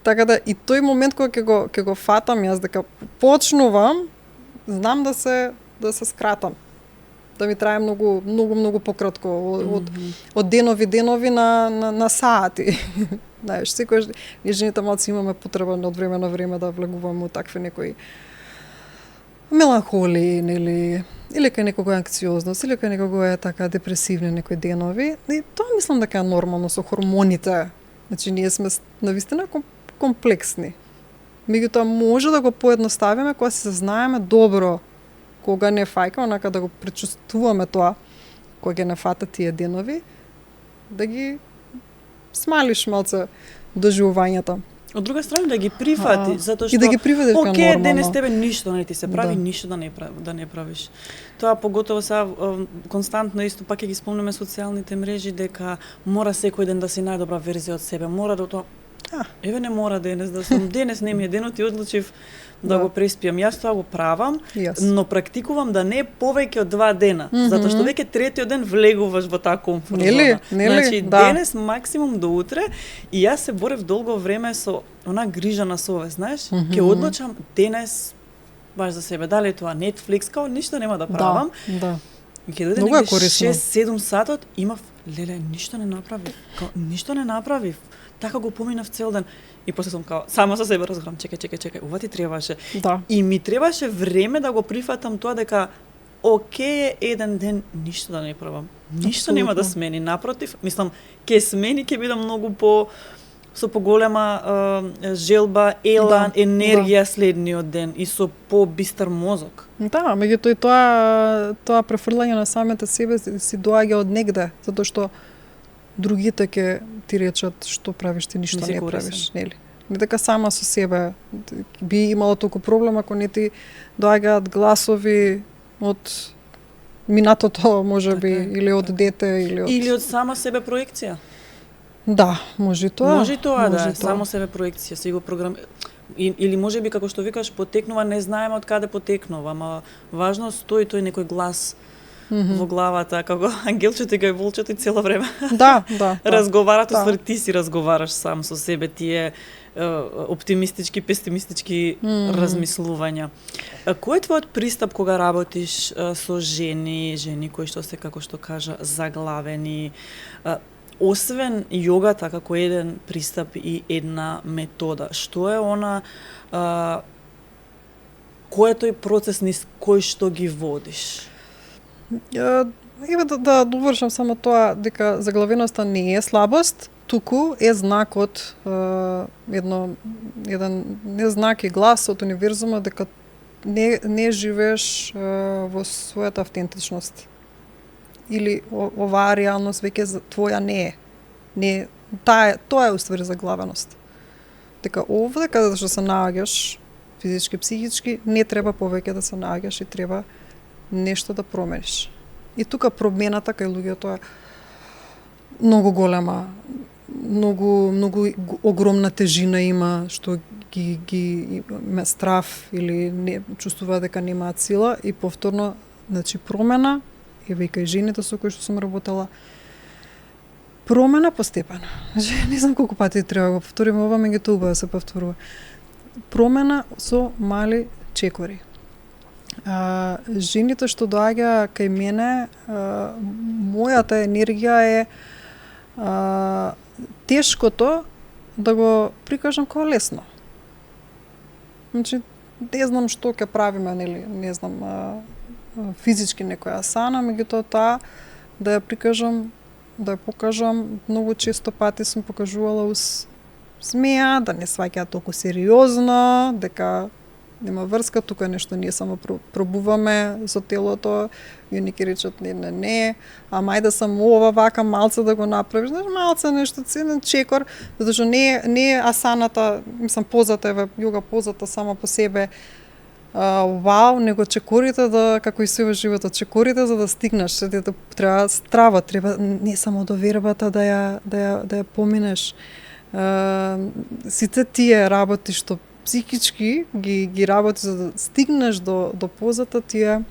Така да и тој момент кога ќе го фатам јас дека почнувам, знам да се скратам. Да ми трае многу пократко од денови на сати. Знаеш, секогаш ние жените малку имаме потреба од време на време да влегуваме во такви некои меланхолии, нели, или кај некого анксиозност, или кај некого е така депресивни некои денови. И тоа мислам дека е нормално со хормоните. Значи ние сме навистина комплексни. Меѓутоа може да го поедноставиме кога се знаеме добро кога не фајка, онака да го пречувствуваме тоа, кога ги не фата тие денови, да ги смалиш малце доживувањето. Од друга страна да ги прифати, затоа што и да ги прифатиш како нормално. Океј, денес тебе ништо не ти се прави, ништо да не правиш. Тоа поготово сега константно исто пак ќе ги спомнеме социјалните мрежи дека мора секој ден да си најдобра верзија од себе, мора да тоа еве не мора денес да сум денес не ми е денот и одлучив да го преспиам. Јас тоа го правам, но практикувам да не повеќе од 2 дена, затоа што веќе третиот ден влегуваш во таа комфортна зона. Значи денес максимум до утре и јас се борев долго време со она грижа на совест, знаеш? Ќе одлучам денес баш за себе, дали тоа Netflix, као ништо нема да правам. Да. Ќе дојде некој 6-7 сатот, имав, леле, ништо не направив. Ништо не направив. така го поминав цел ден. И после сум као, само со себе разговарам, чекај, ова ти требаше. Да. И ми требаше време да го прифатам тоа дека окей, еден ден ништо да не пробам. Ништо нема да смени, напротив, мислам, ќе смени, ќе бидам многу со поголема желба, елан, енергија следниот ден и со побистар мозок. Да, меѓутоа и тоа префрлање на самите себе си доаѓа од негде, затоа што другите ќе ти речат што правиш, ти ништо не правиш, нели? Не дека сама со себе би имала толку проблем ако не ти доаѓаат гласови од минатото, можеби, или од дете, или од сама себе проекција. Да, може и тоа. Може и тоа, да, само себе проекција, си го програм или можеби како што викаш потекнува, не знаеме од каде потекнува, ама важно стои тој некој глас во главата, како ангелчето и волчето и цело време. Да. Разговарат, уствари ти си разговараш сам со себе, тие оптимистички, песимистички размислувања. Кој е твојот пристап кога работиш со жени кои што се, како што кажа, заглавени, освен јогата како еден пристап и една метода, што е она, кој е тој процес низ кој што ги водиш? Еве да довршам само тоа дека заглавеноста не е слабост, туку е знакот, еден знак и глас од универзумот дека не живееш во својата автентичност. Или оваа реалност веќе твоја не е. Тоа е уствари заглавеност. Дека овде каде што се наоѓаш, физички, психички, не треба повеќе да се наоѓаш и треба нешто да промениш. И тука промената кај луѓето е многу голема, многу огромна тежина има, што ги ме страв или не чувствува дека немаат сила и повторно, значи промена, еве и кај жените со кои што сум работела, промена постепена. Не знам колку пати треба да го повторим ова, меѓутоа убаво се повторува. Промена со мали чекори. Жените што доаѓа кај мене, мојата енергија е тешкото да го прикажам како лесно. Значи, не знам што ќе правиме, нели, не знам, физички некоја асана, меѓутоа таа да ја прикажам, да ја покажам, многу често пати сум покажувала уз смеа, да не сваќаат толку сериозно, дека нема врска, тука нешто ние само пробуваме со телото, и они ќе речат не, ама ајде само ова вака малце да го направиш, знаеш, малце нешто ценен чекор, затоа што не е асаната, мислам позата, еве јога позата сама по себе, вау, него чекорите да, како и се во животот, чекорите за да стигнеш, треба страва, треба не само до вербата да ја поминеш. Сите тие работи што психички ги работи за да стигнеш до позата, тие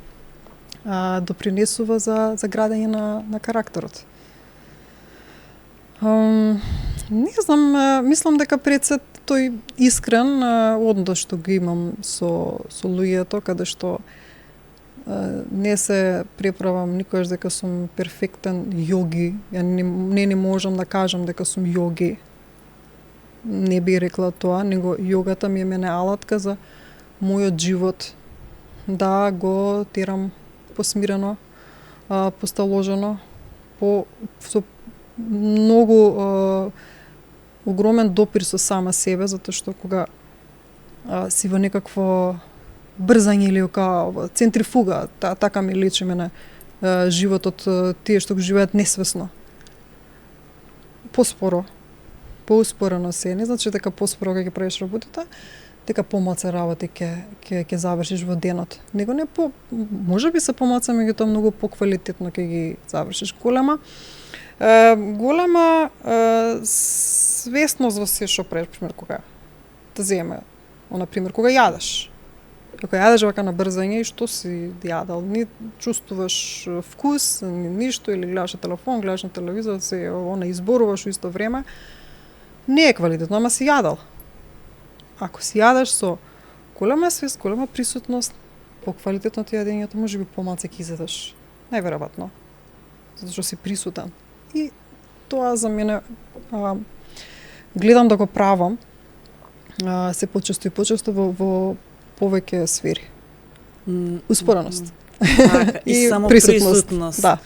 допринесува за градење на карактерот. Не знам, мислам дека пред се тој искрен однос што го имам со луѓето, каде што не се преправам никогаш дека сум перфектен јоги. Ја не можам да кажам дека сум јоги. Не би рекла тоа, него јогата ми е мене алатка за мојот живот да го терам посмирено, посталожено, со многу огромен допир со сама себе, затоа што кога си во некакво брзање или као центрифуга, така ми лечи мене животот, тие што го живеат несвесно. Поуспорено се, не значи дека поспоро кога ќе правиш работите, дека помалку работи ќе завршиш во денот. Него не можеби се помалку, меѓутоа многу поквалитетно ќе ги завршиш. Голема свесност во се што правиш, пример кога да земе, на пример кога јадеш. Ако јадеш вака на брзање и што си јадал, не чувствуваш вкус, ништо, или гледаш на телефон, гледаш на телевизор, се изборуваш во исто време, не е квалитетно, ама си јадал. Ако си јадеш со голема свест, голема присутност, поквалитетно ти јадењето, можеби помалку ќе изедеш. Најверојатно. Затоа што си присутен. И тоа за мене гледам да го правам се почесто и почесто во повеќе сфери. Успореност. Така, и само присутност. Да.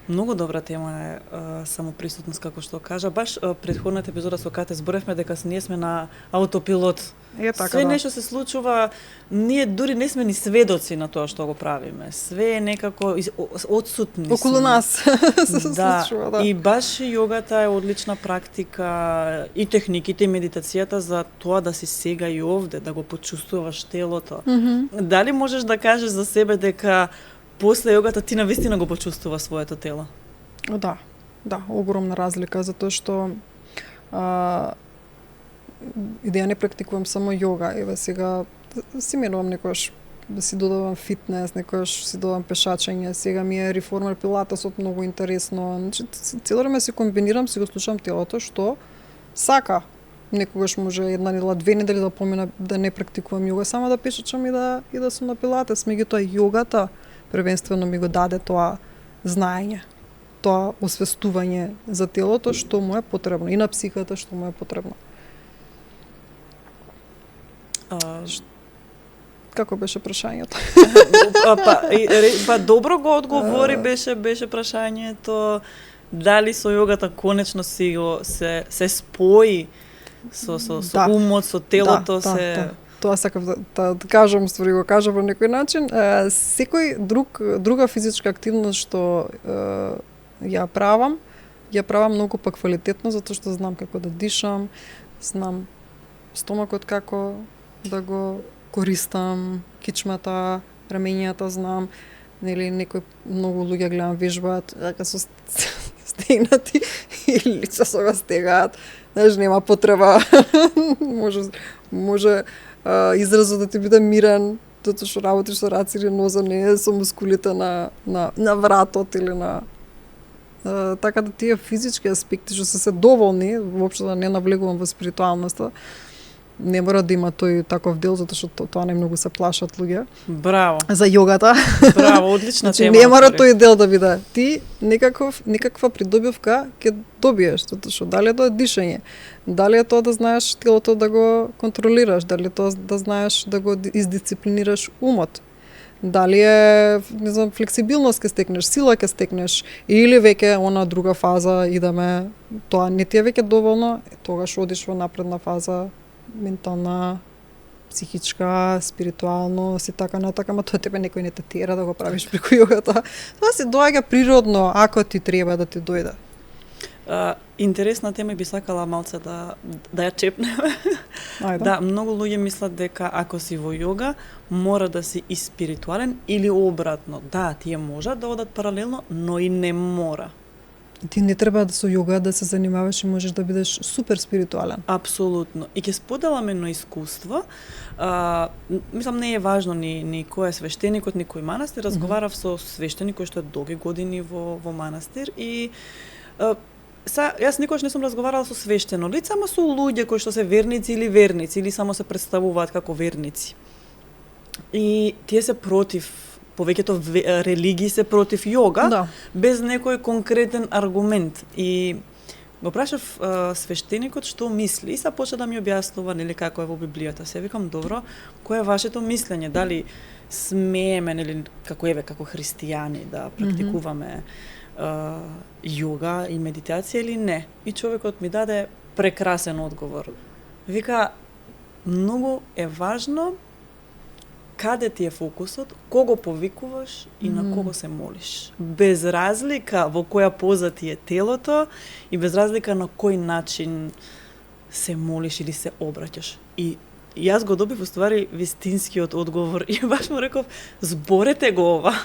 Многу добра тема е самоприсутност, како што кажа. Баш претходната епизода со Кате зборевме дека ние сме на аутопилот. Така, Све нешто се случува, ние дури не сме ни сведоци на тоа што го правиме. Све е некако отсутни околу сме. нас се Да, случува, да. и баш јогата е одлична практика, и техниките, и медитацијата за тоа да си сега и овде, да го почувствуваш телото. Дали можеш да кажеш за себе дека после јогата ти навистина го почувствува своето тело? Да, огромна разлика, затоа што и да ја не практикувам само јога, еве сега си менувам некојаш да си додавам фитнес, некојаш си додавам пешачење, сега ми е реформер пилатесот многу интересно. Значи цело време си комбинирам, си го слушам телото што сака. Некогаш може една недела, 2 недели да помина да не практикувам јога, само да пешачам и да сум на пилатес, меѓутоа јогата првенствено ми го даде тоа знаење, тоа освестување за телото што му е потребно и на психата што му е потребно. Како беше прашањето? Добро го одговори, беше прашањето дали со јогата конечно се спои со умот, со телото, се... Тоа сакав да кажам, ствари го кажа во некој начин. Секој друга физичка активност што ја правам многу па квалитетно, затоа што знам како да дишам, знам стомакот како да го користам, кичмата, рамењата знам, нели некои многу луѓе гледам вежбаат дека со стегнати и лица со го стегаат, знаеш, нема потреба. може изразот да ти биде мирен, затоа што работиш со раце или ноза, не е со мускулите на вратот или на така да тие физички аспекти што се доволни, воопшто да не навлегувам во спиритуалноста, не мора да има тој таков дел, затоа што тоа не многу се плашат луѓе. Браво. За јогата. Браво, одлична тема. Не мора тој дел да биде. Ти некаква придобивка ќе добиеш, затоа што дали е тоа дишење, дали е тоа да знаеш телото да го контролираш, дали е тоа да знаеш да го издисциплинираш умот. Дали е, не знам, флексибилност ќе стекнеш, сила ќе стекнеш, или веќе она друга фаза идеме, тоа не ти е веќе доволно, тогаш одиш во напредна фаза, ментална, психичка, спиритуално, и така натака, ама тоа тебе некој не те тера да го правиш преку јогата. Тоа се доаѓа природно, ако ти треба да ти дојде. Интересна тема, би сакала малце да ја чепнеме. Да, многу луѓе мислат дека ако си во јога, мора да си и спиритуален или обратно. Да, тие можат да одат паралелно, но и не мора. Ти не треба да со јога да се занимаваш и можеш да бидеш супер спиритуален. Апсолутно. И ќе споделам едно искуство. Мислам, не е важно ни кој е свештеникот, ни кој манастир. Разговарав со свештеник кој што е долги години во манастир и јас никош не сум разговарала со свештено лице, ама со луѓе кои што се верници или само се представуваат како верници. И тие се против, повеќето религии се против јога, да, без некој конкретен аргумент. И го прашав свештеникот што мисли и се почна да ми објаснува нели како е во Библијата. Се викам, добро, кое е вашето мислење? Дали смееме, нели, како христијани да практикуваме јога и медитација или не? И човекот ми даде прекрасен одговор. Вика, многу е важно каде ти е фокусот, кого повикуваш и на кого се молиш. Без разлика во која поза ти е телото и без разлика на кој начин се молиш или се обраќаш. И јас го добив уствари вистинскиот одговор и баш му реков, зборете го ова.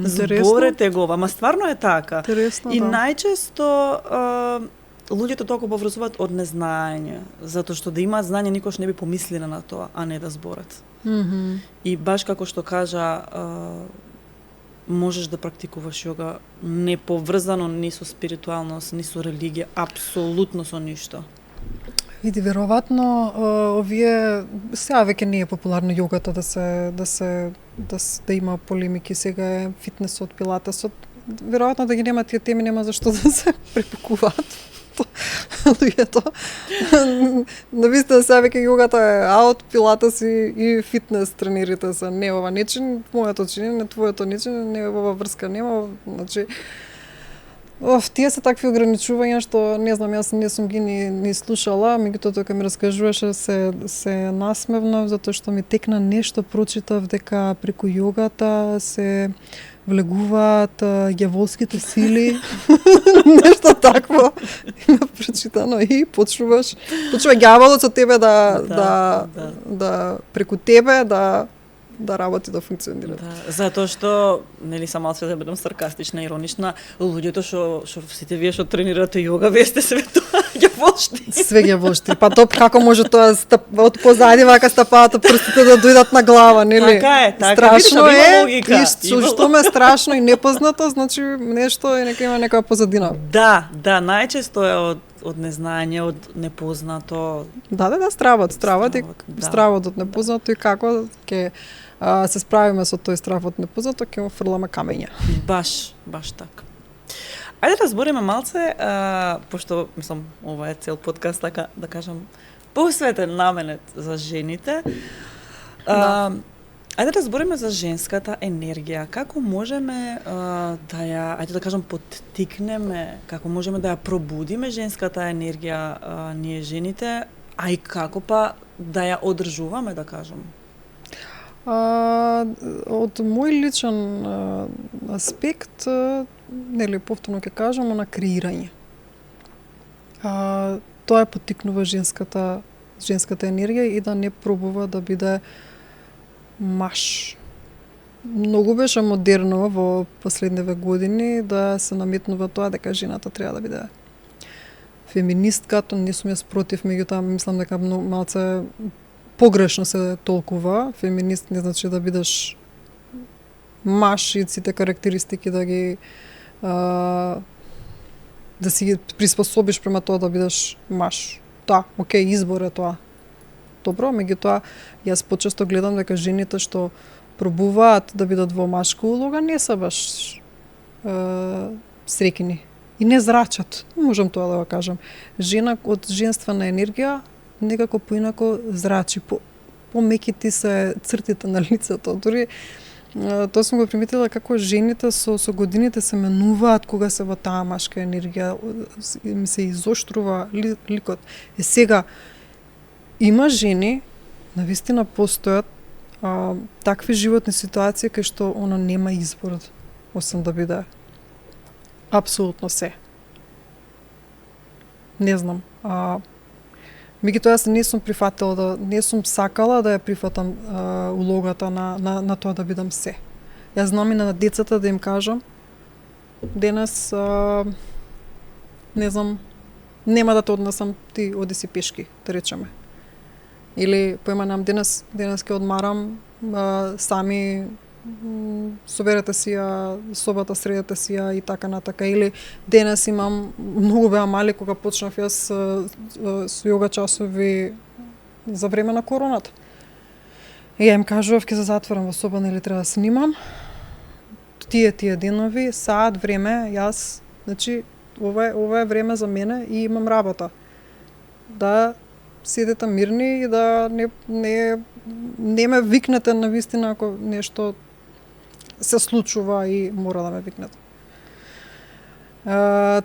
Зборете го ова, ама стварно е така. Интересно, и да. најчесто луѓето толку поврзуваат од незнаење, затоа што да имаат знаење никош не би помислиле на тоа, а не да зборат. И баш како што кажа, можеш да практикуваш јога не поврзано ни со спиритуалност, ни со религија, апсолутно со ништо. Види, веројатно овие сега веќе не е популарно јогата да има полемики, сега е фитнесот, пилатесот. Веројатно да ги нема тие теми, нема зашто да се препукуваат. луѓето. Навистина се веќе јогата е аут, пилатес и фитнес тренерите се. Не ова не чини, моето чини, не твоето не чини, не ова врска нема, значи тие се такви ограничувања што не знам, јас не сум ги ни слушала, меѓутоа тоа кога ми раскажуваше се насмевнав затоа што ми текна нешто, прочитав дека преку јогата се влегуваат ѓаволските сили, нешто такво има прочитано и почува ѓаволот со тебе да преку тебе да работи, да функционира. Да, затоа што, нели сам малку да бидам саркастична, иронична, луѓето што сите вие што тренирате јога, вие сте све тоа ѓаволштри. Све ѓаволштри. Па топ како може тоа од позади вака стапаат прстите да дојдат на глава, нели? Така е, така. Страшно видиш, е. логика. Што ме страшно и непознато, значи нешто има некоја позадина. Да, најчесто е од незнање, од непознато. Да, стравот од непознато и како ќе се справиме со тој страв од непознато, ќе му фрламе камења. Баш така. Ајде да збориме малце, пошто, мислам, ова е цел подкаст, така да кажам, посветен наменет за жените. Ајде да збориме за женската енергија. Како можеме да ја, ајде да кажам, поттикнеме, како можеме да ја пробудиме женската енергија ние жените, а и како па да ја одржуваме, да кажам? Од мој личен аспект, нели повторно ќе кажам, на креирање. Тоа поттикнува женската енергија и да не пробува да биде маш. Многу беше модерно во последниве години да се наметнува тоа дека жената треба да биде феминистка, тоа не сум јас против, меѓутоа мислам дека малце погрешно се толкува. Феминист не значи да бидеш маш и сите карактеристики да ги да си ги приспособиш према тоа да бидеш маш. Да, окей, избор е тоа. Добро, меѓутоа јас почесто гледам дека жените што пробуваат да бидат во машка улога не се баш среќни и не зрачат. Можам тоа да го кажам. Жена од женствена енергија некако поинако зрачи, помекити се цртите на лицето. Дури тоа сум го приметила како жените со годините се менуваат кога се во таа машка енергија, им се изоштрува ликот. Сега има жени, навистина постојат такви животни ситуации кај што она нема избор освен да биде апсолутно се. Не знам. Меѓутоа јас не сум прифатила не сум сакала да ја прифатам улогата на тоа да бидам се. Јас знам и на децата да им кажам денес не знам, нема да те однесам, ти оди си пешки, да речеме. Или поиманам денес ќе одмарам, сами соберете си ја собата, средете си ја и така натака. Или денес имам, многу беа мали кога почнав јас со јога часови за време на короната. И ја им кажував ќе се затворам во соба, нели треба да снимам. Тие денови, саат време, јас, значи ова е време за мене и имам работа. Да седете мирни и да не ме викнете навистина ако нешто се случува и мора да ме викнете.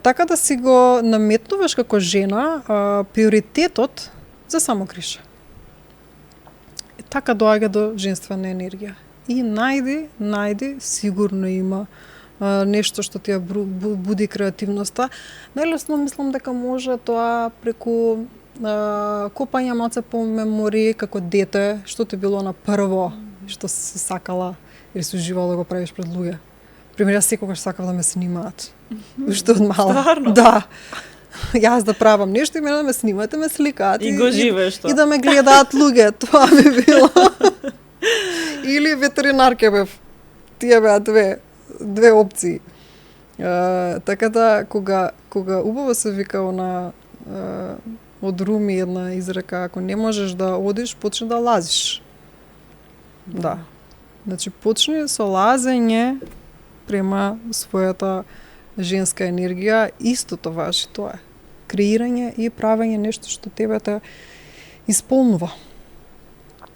Така да си го наметнуваш како жена приоритетот за самокриша. Така доаѓа до женствена енергија. И најди сигурно има нешто што ти ја буди креативноста. Најлесно мислам дека може тоа преку копање малце по мемории како дете, што ти било на прво, што се сакала или се уживала да го правиш пред луѓе. Пример, јас секогаш сакав да ме снимаат. Уште од мала. Стварно? Да. Јас да правам нешто и мене да ме снимаат и ме сликаат. И го живееш тоа. И да ме гледаат луѓе, тоа ми било. Или ветеринар ке бев. Тие беа две опции. Така да, кога убаво се вика од Руми една изрека, ако не можеш да одиш, почни да лазиш. Да. Значи, почни со лазење према својата женска енергија, истото важи тоа. креирање и правење нешто што тебе те исполнува.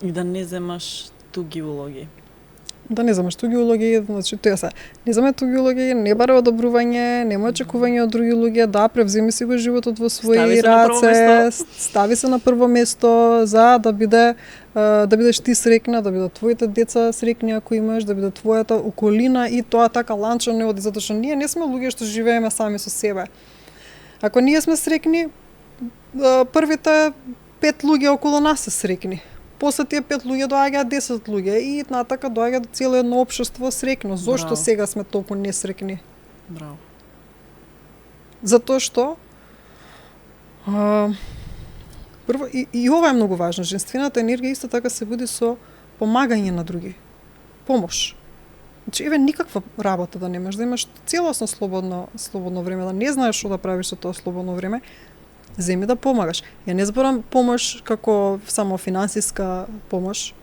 И да не земаш туги улоги. Да не земаш туги улоги, значи тоа се. Не земе туги улоги, не баре одобрување, нема очекување од други луѓе, да превземи си го животот во своји раце, стави се на прво место за да бидеш ти среќна, да бидат твоите деца среќни ако имаш, да биде твојата околина и тоа така ланчо не оди, затоа што ние не сме луѓе што живееме сами со себе. Ако ние сме среќни, првите 5 луѓе околу нас се среќни. После тие 5 луѓе доаѓаат 10 луѓе и натака доаѓа до цело едно општество среќно. Зошто Браво. сега сме толку несреќни? Браво. Затоа што прво и ова е многу важно. Женствената енергија исто така се буди со помагање на други. Помош. Значи еве никаква работа да немаш, да имаш целосно слободно време, да не знаеш што да правиш со тоа слободно време. Земи да помагаш. Ја не зборам помош како само финансиска помош.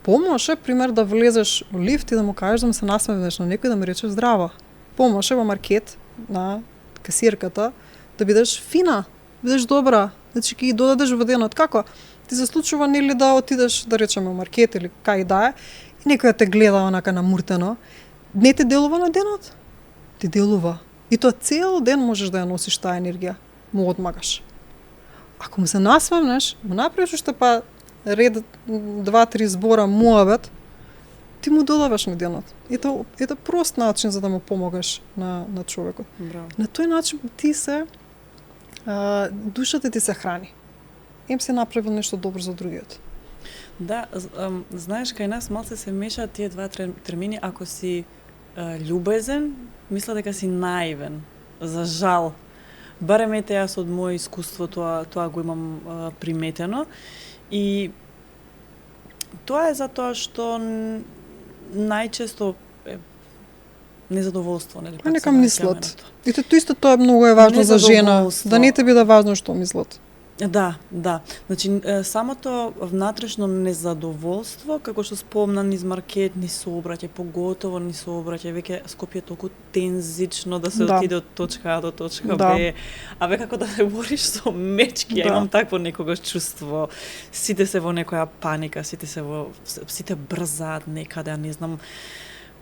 Помош е, пример, да влезеш во лифт и да му кажеш да му се насмевнеш на некој, да му речеш здраво. Помош е во маркет на касирката да бидеш фина, да бидеш добра, значи ќе ги додадеш во денот. Како? Ти се случува нели да отидеш, да речеме, во маркет или кај да е, и некој те гледа онака намуртено. Не ти делува на денот? Ти делува. И тоа цел ден можеш да ја носиш таа енергија. Му одмагаш. Ако му се насмевнеш, му направиш уште па ред 2-3 збора муабет, ти му додаваш на денот. Ето прост начин за да му помогаш на човекот. Браво. На тој начин ти се душата ти се храни. Им се направил нешто добро за другиот. Да, знаеш, кај нас малце се мешаат тие два термини. Ако си љубезен, мисля дека си наивен. За жал. Барем ете јас од моје искуство тоа го имам приметено. И тоа е затоа што најчесто е незадоволство, нели? Нека мислат. И тоа исто тоа многу е важно за жена, да не те биде важно што мислат. Да. Значи, самото внатрешно незадоволство, како што спомна низ маркет, ни сообраќај, поготово ни сообраќај, веќе Скопје е толку тензично да се отиде од точка А до точка Б. А ве како да се бориш со мечки, ја имам такво некогаш чувство. Сите се во некоја паника, сите брзаат некаде, а не знам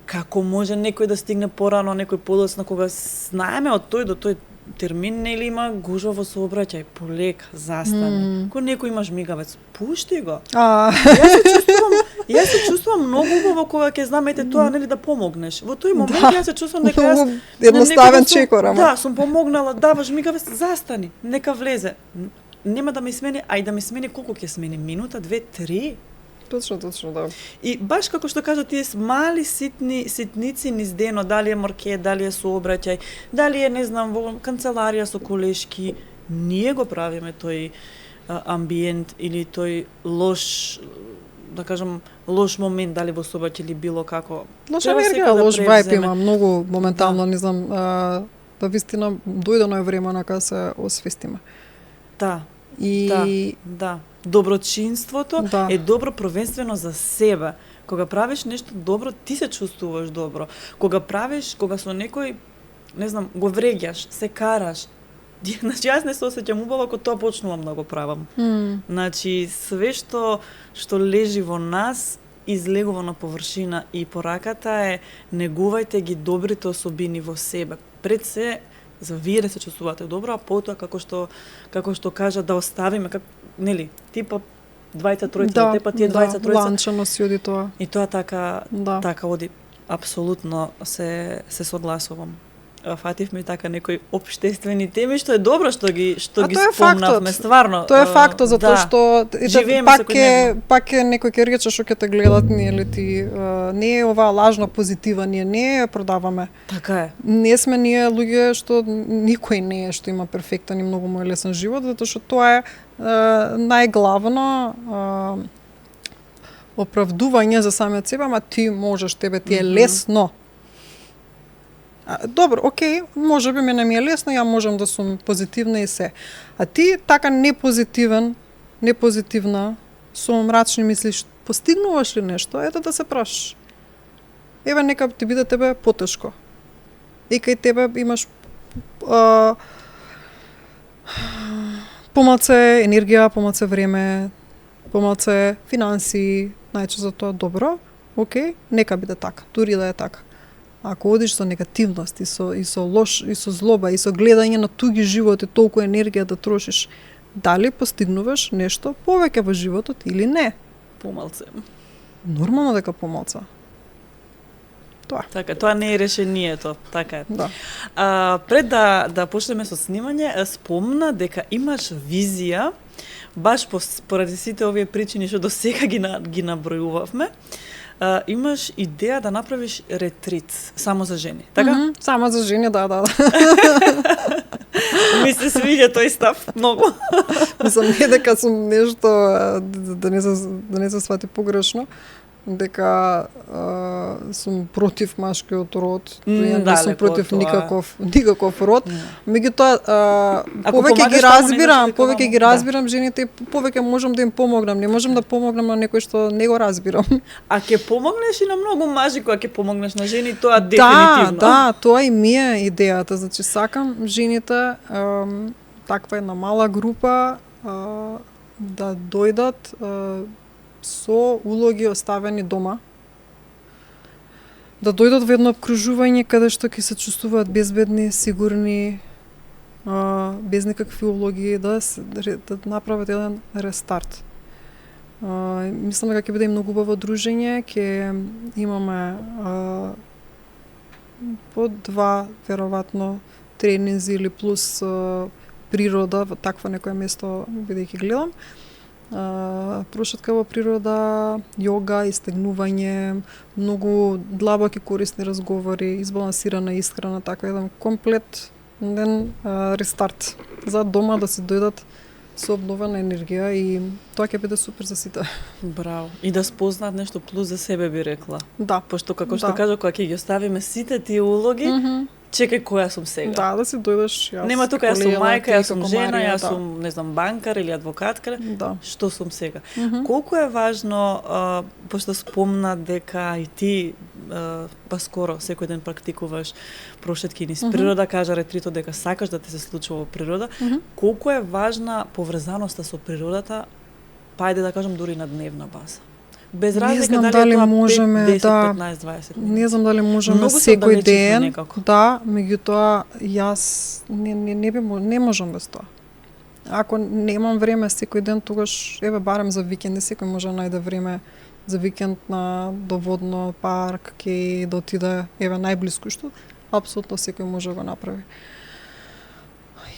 како може некој да стигне порано, некој подоцна, кога знаеме од тој до тој термин, нели има гужва во сообраќај, полека, застани. Кога некој има жмигавец, пушти го. Јас се чувствувам многу убаво кога ќе знам ете тоа, нели, да помогнеш. Во тој момент јас се чувствувам дека јас едноставен чекор, ама. Да, сум помогнала, дава жмигавец, застани, нека влезе. Нема да ми смени, а и да ми смени колку ќе смени, минута, 2, 3. Точно, да. И баш како што кажа, тие мали ситници низ дено, дали е маркет, дали е сообраќај, дали е, не знам, во канцеларија со колешки, ние го правиме тој амбиент или тој лош, да кажам, лош момент, дали во сообраќај или било како. Лоша енергија, лош вајб има многу моментално, не знам, да вистина дојдено е време онака се освестиме. Да. И да. Доброчинството е добро провенствено за себе. Кога правиш нешто добро, ти се чувствуваш добро. Кога со некој, не знам, го вреѓаш, се караш. Значи, јас не се осеќам убаво ако тоа почнувам да го правам. Значи, све што лежи во нас, излегува на површина и пораката е негувајте ги добрите особини во себе. Пред се за вие да се чувствувате добро, а потоа како што кажа да оставиме, нели, типа двајца тројца, тепа тие двајца тројца. Ланчано си оди тоа. И тоа така оди, апсолутно се согласувам. Фативме така некои општествени теми, што е добро што ги спомнавме, стварно. Тоа е фактот, затоа што пак е некој ќе рече што ќе те гледат, нели ти не е оваа лажна позитива, ние не ја продаваме. Така е. Не сме ние луѓе што никој не е што има перфектен и многу мој лесен живот, затоа што тоа е најглавно оправдување за самиот себе, ама ти можеш, тебе ти е лесно. Добро, окей, може би мене ми е лесно, ја можам да сум позитивна и се. А ти така непозитивна, со мрачни мислиш, постигнуваш ли нешто? Ето да се прашаш. Еве нека ти биде тебе потешко. И кај тебе имаш Помалце енергија, помалце време, помалце финанси, најчесто тоа добро, окей, нека биде така, дури да е така. Ако одиш со негативност и со лош, и со злоба, и со гледање на туги живот и толку енергија да трошиш, дали постигнуваш нешто повеќе во животот или не? Помалце. Нормално дека помалце. Тоа. Така, тоа не е решението, така е. Да. Пред да почнеме со снимање, спомна дека имаш визија, баш поради сите овие причини што до сега ги набројувавме, имаш идеја да направиш ретрит само за жени, така? Само за жени, да. Ми се свиѓа тој став многу. Мислам, не дека сум нешто, да не се свати погрешно, дека сум против машкиот род, не сум против никаков род. Меѓутоа, повеќе ги разбирам жените, повеќе можам да им помогнам. Не можам да помогнам на некој што не го разбирам. А ќе помогнеш и на многу мажи кога ќе помогнеш на жени, тоа дефинитивно. Да, тоа и ми е идејата. Значи, сакам жените, таква една мала група, да дојдат со улоги оставени дома, да дојдат во едно обкружување каде што ќе се чувствуваат безбедни, сигурни, без никакви улоги, да направат еден рестарт. Мислам дека ќе биде многу убаво дружење, ќе имаме по 2 веројатно тренинзи или плюс природа во такво некое место бидејќи гледам. Прошетка во природа, јога, истегнување, многу длабоки корисни разговори, избалансирана исхрана, така еден комплетен рестарт за дома да се дојдат со обновена енергија и тоа ќе биде супер за сите. Браво. И да спознаат нешто плюс за себе, би рекла. Да. Пошто како што кажа, кога ќе ги оставиме сите тие улоги, чекај која сум сега. Да, да си дојдеш јас. Нема тука јас сум мајка, јас сум жена, јас сум, не знам, банкар или адвокатка. Да. Што сум сега? Колку е важно, пошто спомна дека и ти скоро секој ден практикуваш прошетки низ природа, кажа ретритот дека сакаш да ти се случува во природа, колку е важна поврзаноста со природата, па ајде да кажам дури на дневна база? Без разлика дали тоа можеме 5, 10, 15, 20 минути. Не знам дали можеме секој ден. Да, меѓутоа јас не можам без тоа. Ако немам време секој ден, тогаш еве барем за викенди секој може да најде време за викенд на доводно парк, ке да отиде еве најблиску, што апсолутно секој може да го направи.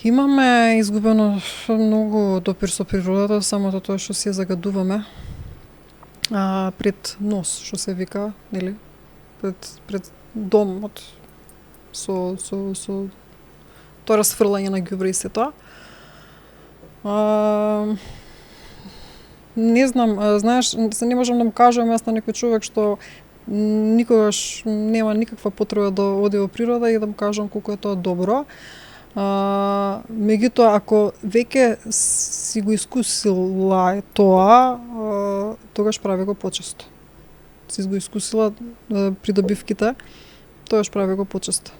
Имаме изгубено многу допир со природата, самото тоа што се загадуваме. Пред нос, што се вика, нели? Пред домот со тоа расфрлање на ѓубре и се тоа. Не знам, знаеш, не можам да му кажам јас на некој човек што никогаш нема никаква потреба да оди во природа и да му кажам колку е тоа добро. Меѓутоа, ако веќе си го искусила тоа, тогаш прави го почесто. Си го искусила придобивките, тогаш прави го почесто.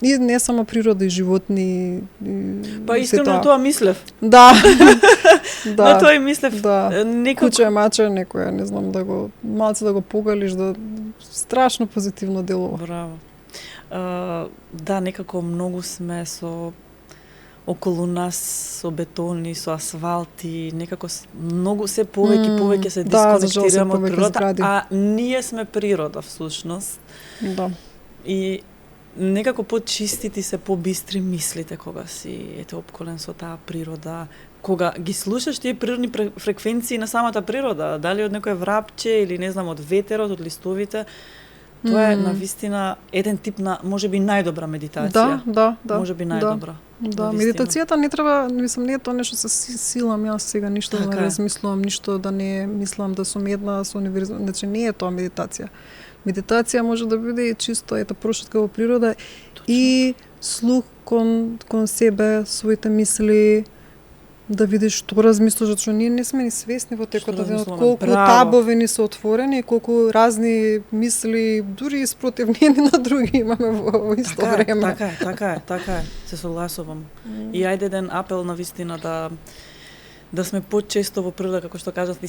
И не само природа и животни. Па искрено тоа мислев. Да. На тоа и мислев. Да. Куче, маче, некоја, не знам, да го малце да го погалиш, да страшно позитивно делува. Браво. Да, некако многу сме со околу нас со бетони, со асфалти, некако многу се повеќе се дисконектираме од природата, а ние сме природа всушност. Да. И некако почистити се, побистри мислите кога си ете опколен со таа природа, кога ги слушаш тие природни фреквенции на самата природа, дали од некој врапче или не знам од ветерот, од листовите. Тоа е навистина еден тип на можеби најдобра медитација. Да. Можеби најдобра. Да, медитацијата не треба, мислам, не е тоа нешто се силам јас сега ништо да размислувам, ништо да не мислам да сум една со универзитет, значи не е тоа медитација. Медитација може да биде и чисто ета прошетка во природа. Точно. И слух кон себе, своите мисли, да видиш што размислуваш, зашто ние не сме ни свесни во текот на денот колку Браво. табови ни се отворени и колку разни мисли, дури и спротивни едни на други имаме во исто време. Така е, се согласувам. И ајде еден апел на вистина да сме почесто во природа, како што кажат,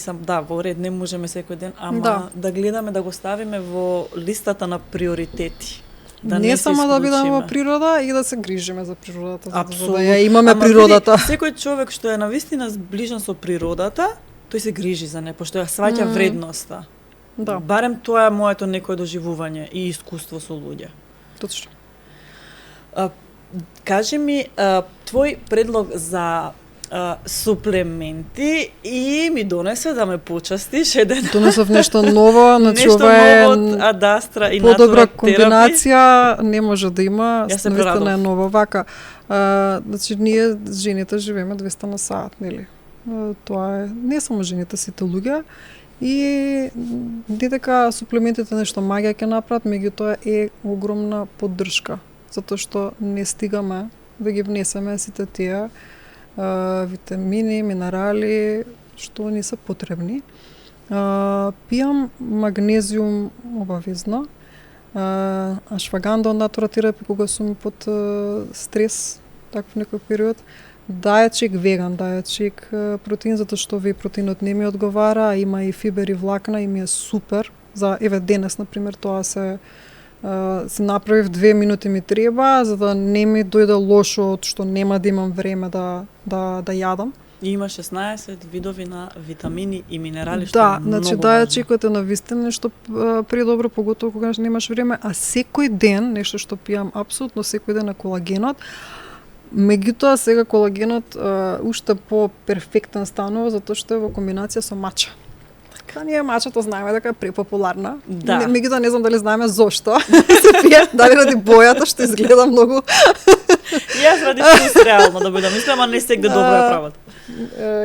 во ред не можеме секој ден, ама да гледаме да го ставиме во листата на приоритети. Да не само да бидеме во природа и да се грижиме за природата, за да ја имаме природата. Секој човек што е навистина зближен со природата, тој се грижи за неа, пошто ја сваќа вредноста. Да. Барем тоа е моето некое доживување и искуство со луѓе. Точно. Кажи ми, твој предлог за суплементи и ми донесе да ме почастиш еден. Донесов нешто ново, значи нешто ова е ново од Адастра и подобра Natural комбинација не може да има, навистина е ново вака. Значи ние жените живееме 200 на саат, нели? Тоа е не само жените, сите луѓе. И дека суплементите нешто магија ќе направат, меѓутоа е огромна поддршка, затоа што не стигаме да ги внесеме сите тие витамини, минерали што ни се потребни. Пијам магнезиум обавезно. Ашваганда од Natura Therapy кога сум под стрес, таков некој период. Дајачик веган, дајачик протеин, затоа што веј протеинот не ми одговара, има и фибер и влакна и ми е супер. За еве денес на пример тоа се направив 2 минути ми треба за да не ми дојде лошо од што нема да имам време да јадам. И има 16 видови на витамини и минерали што да, е многу значи дајачикот е навистина нешто предобро, поготово кога немаш време, а секој ден нешто што пијам апсолутно секој ден е колагенот. Меѓутоа сега колагенот уште по перфектен станува затоа што е во комбинација со мача. Така ние мачата знаеме дека е препопуларна. Да. Меѓутоа не знам дали знаеме зошто се пие, дали ради бојата што изгледа многу. Јас ради вкус реално да бидам, мислам, а не сегде добро ја прават.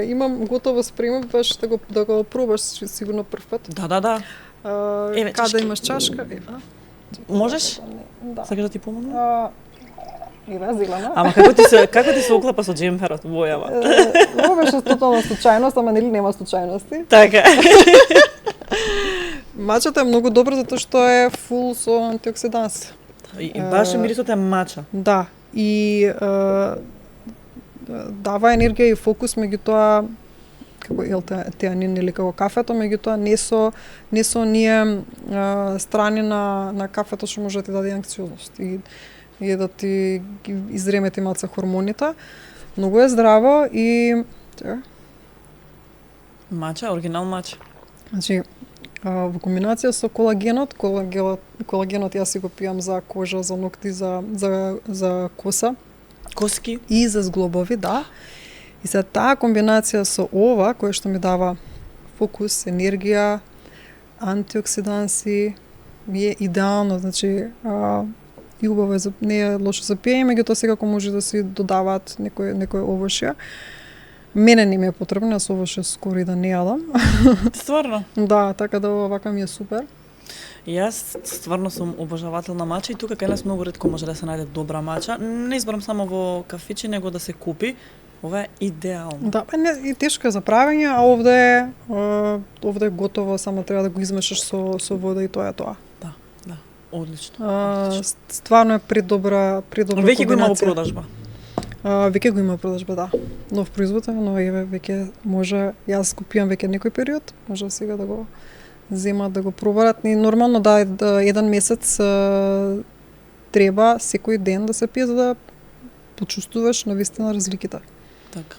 Имам готово спремно, баш да го пробаш сигурно прв пат. Да. Еве, каде имаш чашка? Еве. Можеш? Да. Сакаш да ти помогнам? Еве, зелена. Ама како ти се оклапа со джемперот бојава? Ова беше тотална случајност, ама нели нема случајности. Така. Мачата е многу добра затоа што е фул со антиоксиданси. И баш мирисот е мача. Да. И дава енергија и фокус, меѓутоа како елтеанин или како кафето, меѓутоа не со оние страни на кафето што може да ти даде анксиозност и да ти изремети малце хормоните. Многу е здраво и Мача, оригинал мача. Значи, во комбинација со колагенот јас си го пијам за кожа, за ногти, за коса. Коски. И за зглобови, да. И за таа комбинација со ова, која што ми дава фокус, енергија, антиоксиданси, ми е идеално, значи, и убаво е, не е лошо за пиење, меѓутоа секако може да си додаваат некој овошје. Мене не ми е потребно, јас овоше скоро и да не јадам. Стварно? Да, така да вака ми е супер. Јас стварно сум обожавател на мача и тука кај нас многу ретко може да се најде добра мача. Не изборам само во кафичи, него да се купи. Ова е идеално. Да, и тешко е за правење, а овде е готово, само треба да го измешаш со вода и тоа е тоа. Да. Одлично. Стварно е предобра комбинација. Веќе го има во продажба. Веќе го има продажба, да. Нов производ, но еве веќе може, јас го пијам веќе некој период, може сега да го земат да го пробарат. И нормално да еден месец треба секој ден да се пие за да почувствуваш навистина разликите. Така.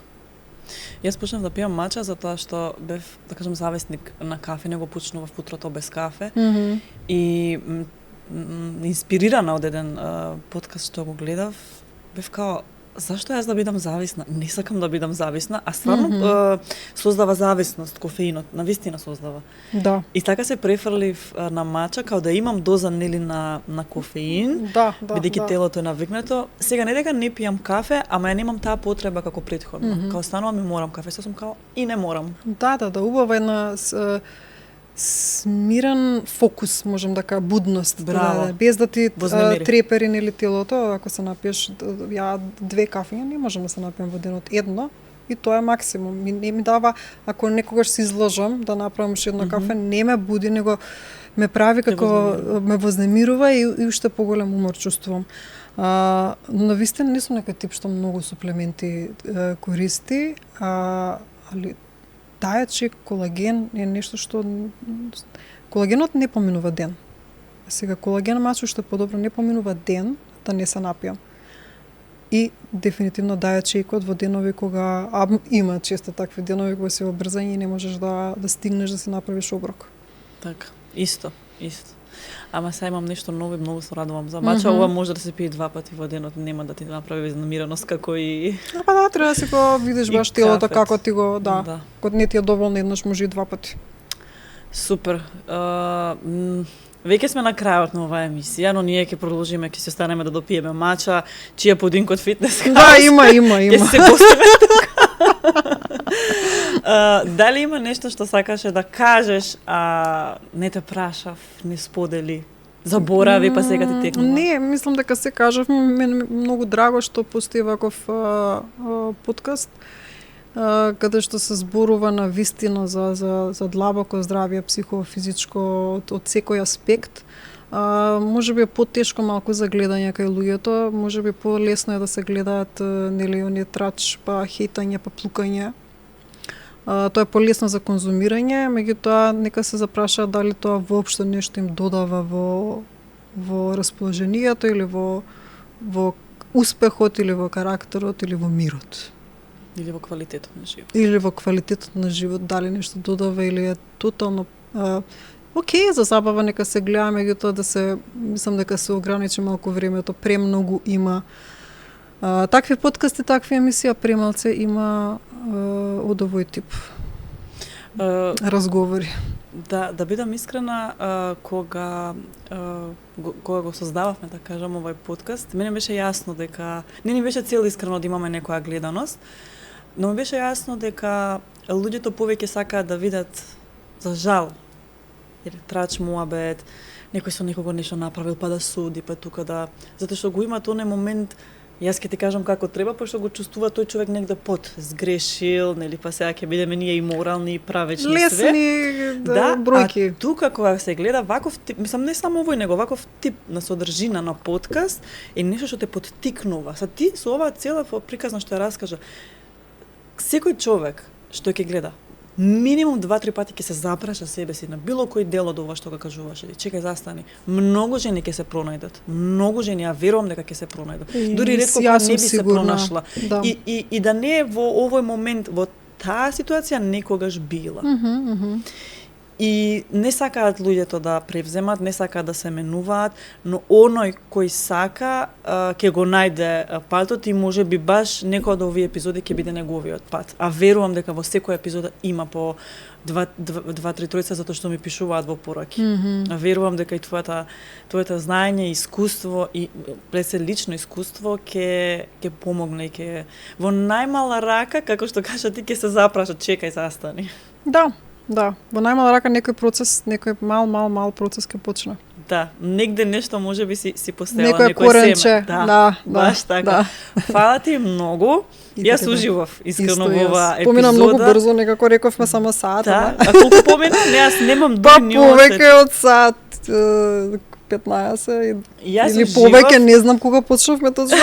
Јас почнав да пијам мача затоа што бев, да кажам, зависник на кафе, него почнував утрото без кафе. И инспирирана од еден подкаст што го гледав, бев као, зашто јас да бидам зависна? Не сакам да бидам зависна, а стварно создава зависност, кофеинот, навистина создава. Да. И така се префрлив на мача, као да имам доза нели на кофеин, бидејќи телото е навикнато. Сега не дека не пијам кафе, ама ја немам таа потреба како претходно. Као станувам и морам кафе, сум као и не морам. Да, убава една смирен фокус, можам да кажа, будност. Браво. Без да ти трепери нели телото, ако се напиеш, ја 2 кафења не можам да се напијам во денот. Едно, и тоа е максимум. Не ми дава, ако некогаш се излажам да направам уште едно кафе, не ме буди, него ме прави како ме вознемирува и уште поголем умор чувствувам. Но вистина не сум некој тип што многу суплементи користи, али тајачи, колаген е нешто што колагенот не поминува ден. Сега колаген мачу што подобро не поминува ден да не се напијам. И дефинитивно дајачи во денови кога има често такви денови кога си обрзање и не можеш да стигнеш да си направиш оброк. Така, исто. Ама сега имам нешто ново и многу се радувам за мача. Ова може да се пие 2 пати во денот, нема да ти направи изнемиреност како и... Па да, треба да си го видиш баш телото како ти го, да. Кога не ти е доволно еднаш, може и 2 пати. Супер. Веќе сме на крајот на оваа емисија, но ние ќе продолжиме, ќе се станеме да допиеме мача, чија пудинг од фитнес хаус. Да, има. Ќе се поставиме тука. Дали има нешто што сакаше да кажеш, не те прашав, не сподели, заборави, па сега ти текнува? Не, мислам дека се кажав, мене многу драго што постои ваков подкаст, каде што се зборува на вистина за длабоко здравје, психофизичко, од секој аспект. Може би е потешко малку за гледање кај луѓето, може би полесно е да се гледаат нели оние трач, па хейтање, па плукање. Тоа е полесно за конзумирање, меѓутоа нека се запрашаат дали тоа воопшто нешто им додава во расположението или во успехот или во карактерот или во мирот. Или во квалитетот на живот. Или во квалитетот на живот, дали нешто додава или е тотално окей, за забава нека се гледа, меѓутоа мислам дека се ограничи малку времето, премногу има такви подкасти, такви емисија, премалце има од овој тип разговори. Да бидам искрена, кога го создававме, да кажам, овој подкаст, мене беше јасно дека не ни беше цел искрено да имаме некоја гледаност, но ми беше јасно дека луѓето повеќе сакаат да видат, за жал, или трач муабет, некој со некого нешто направил, па да суди, па тука да... Затоа што го има тој момент, јас ќе ти кажам како треба, пошто го чувствува тој човек негде под, сгрешил, нели, па сега ќе бидеме ние и морални и правечни све. Лесни бројки. А тука кога се гледа ваков тип, мислам не само овој, него ваков тип на содржина на подкаст е нешто што те поттикнува. Са ти со оваа цела приказна што ја раскажа, секој човек што ќе гледа, минимум 2-3 пати ќе се запраша себе си на било кој дел од ова што го кажуваше. Чекај, застани. Многу жени ќе се пронајдат. Многу жени, ја верувам дека ќе се пронајдат. Дури ретко која не би се пронашла. Да. И да не е во овој момент, во таа ситуација некогаш била. И не сакаат луѓето да превземат, не сакаат да се менуваат, но оној кој сака ќе го најде патот и може би баш некој од овие епизоди ќе биде неговиот пат. А верувам дека во секоја епизода има по 2-3 тројца затоа што ми пишуваат во пораки. А верувам дека и твоето знаење, искуство и пред се лично искуство ќе помогне и ќе во најмала рака, како што кажа ти, ќе се запраша, чекај, застани. Да, во најмала рака некој процес, некој мал процес ќе почне. Да, негде нешто може би си поставила некој коренче. Да, баш така. Да. Фала ти многу. Јас уживав искрено во оваа епизода. Помина многу брзо, некако рековме само саат. Да, а колку помина? Јас немам дури ни повеќе од саат 15 или повеќе, не знам кога почнавме точно.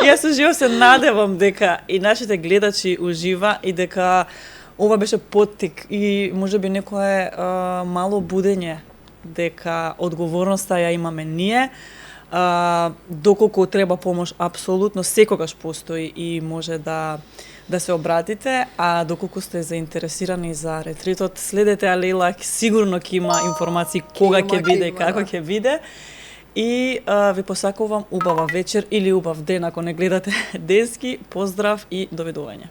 Јас уживав, се надевам дека и нашите гледачи ужива и дека ова беше поттик и можеби некое мало будење дека одговорноста ја имаме ние. Доколку треба помош, апсолутно секогаш постои и може да се обратите, а доколку сте заинтересирани за ретритот, следете Алила, сигурно ќе има информации кога ќе биде и како ќе биде. И ви посакувам убава вечер или убав ден ако не гледате денски. Поздрав и довидување.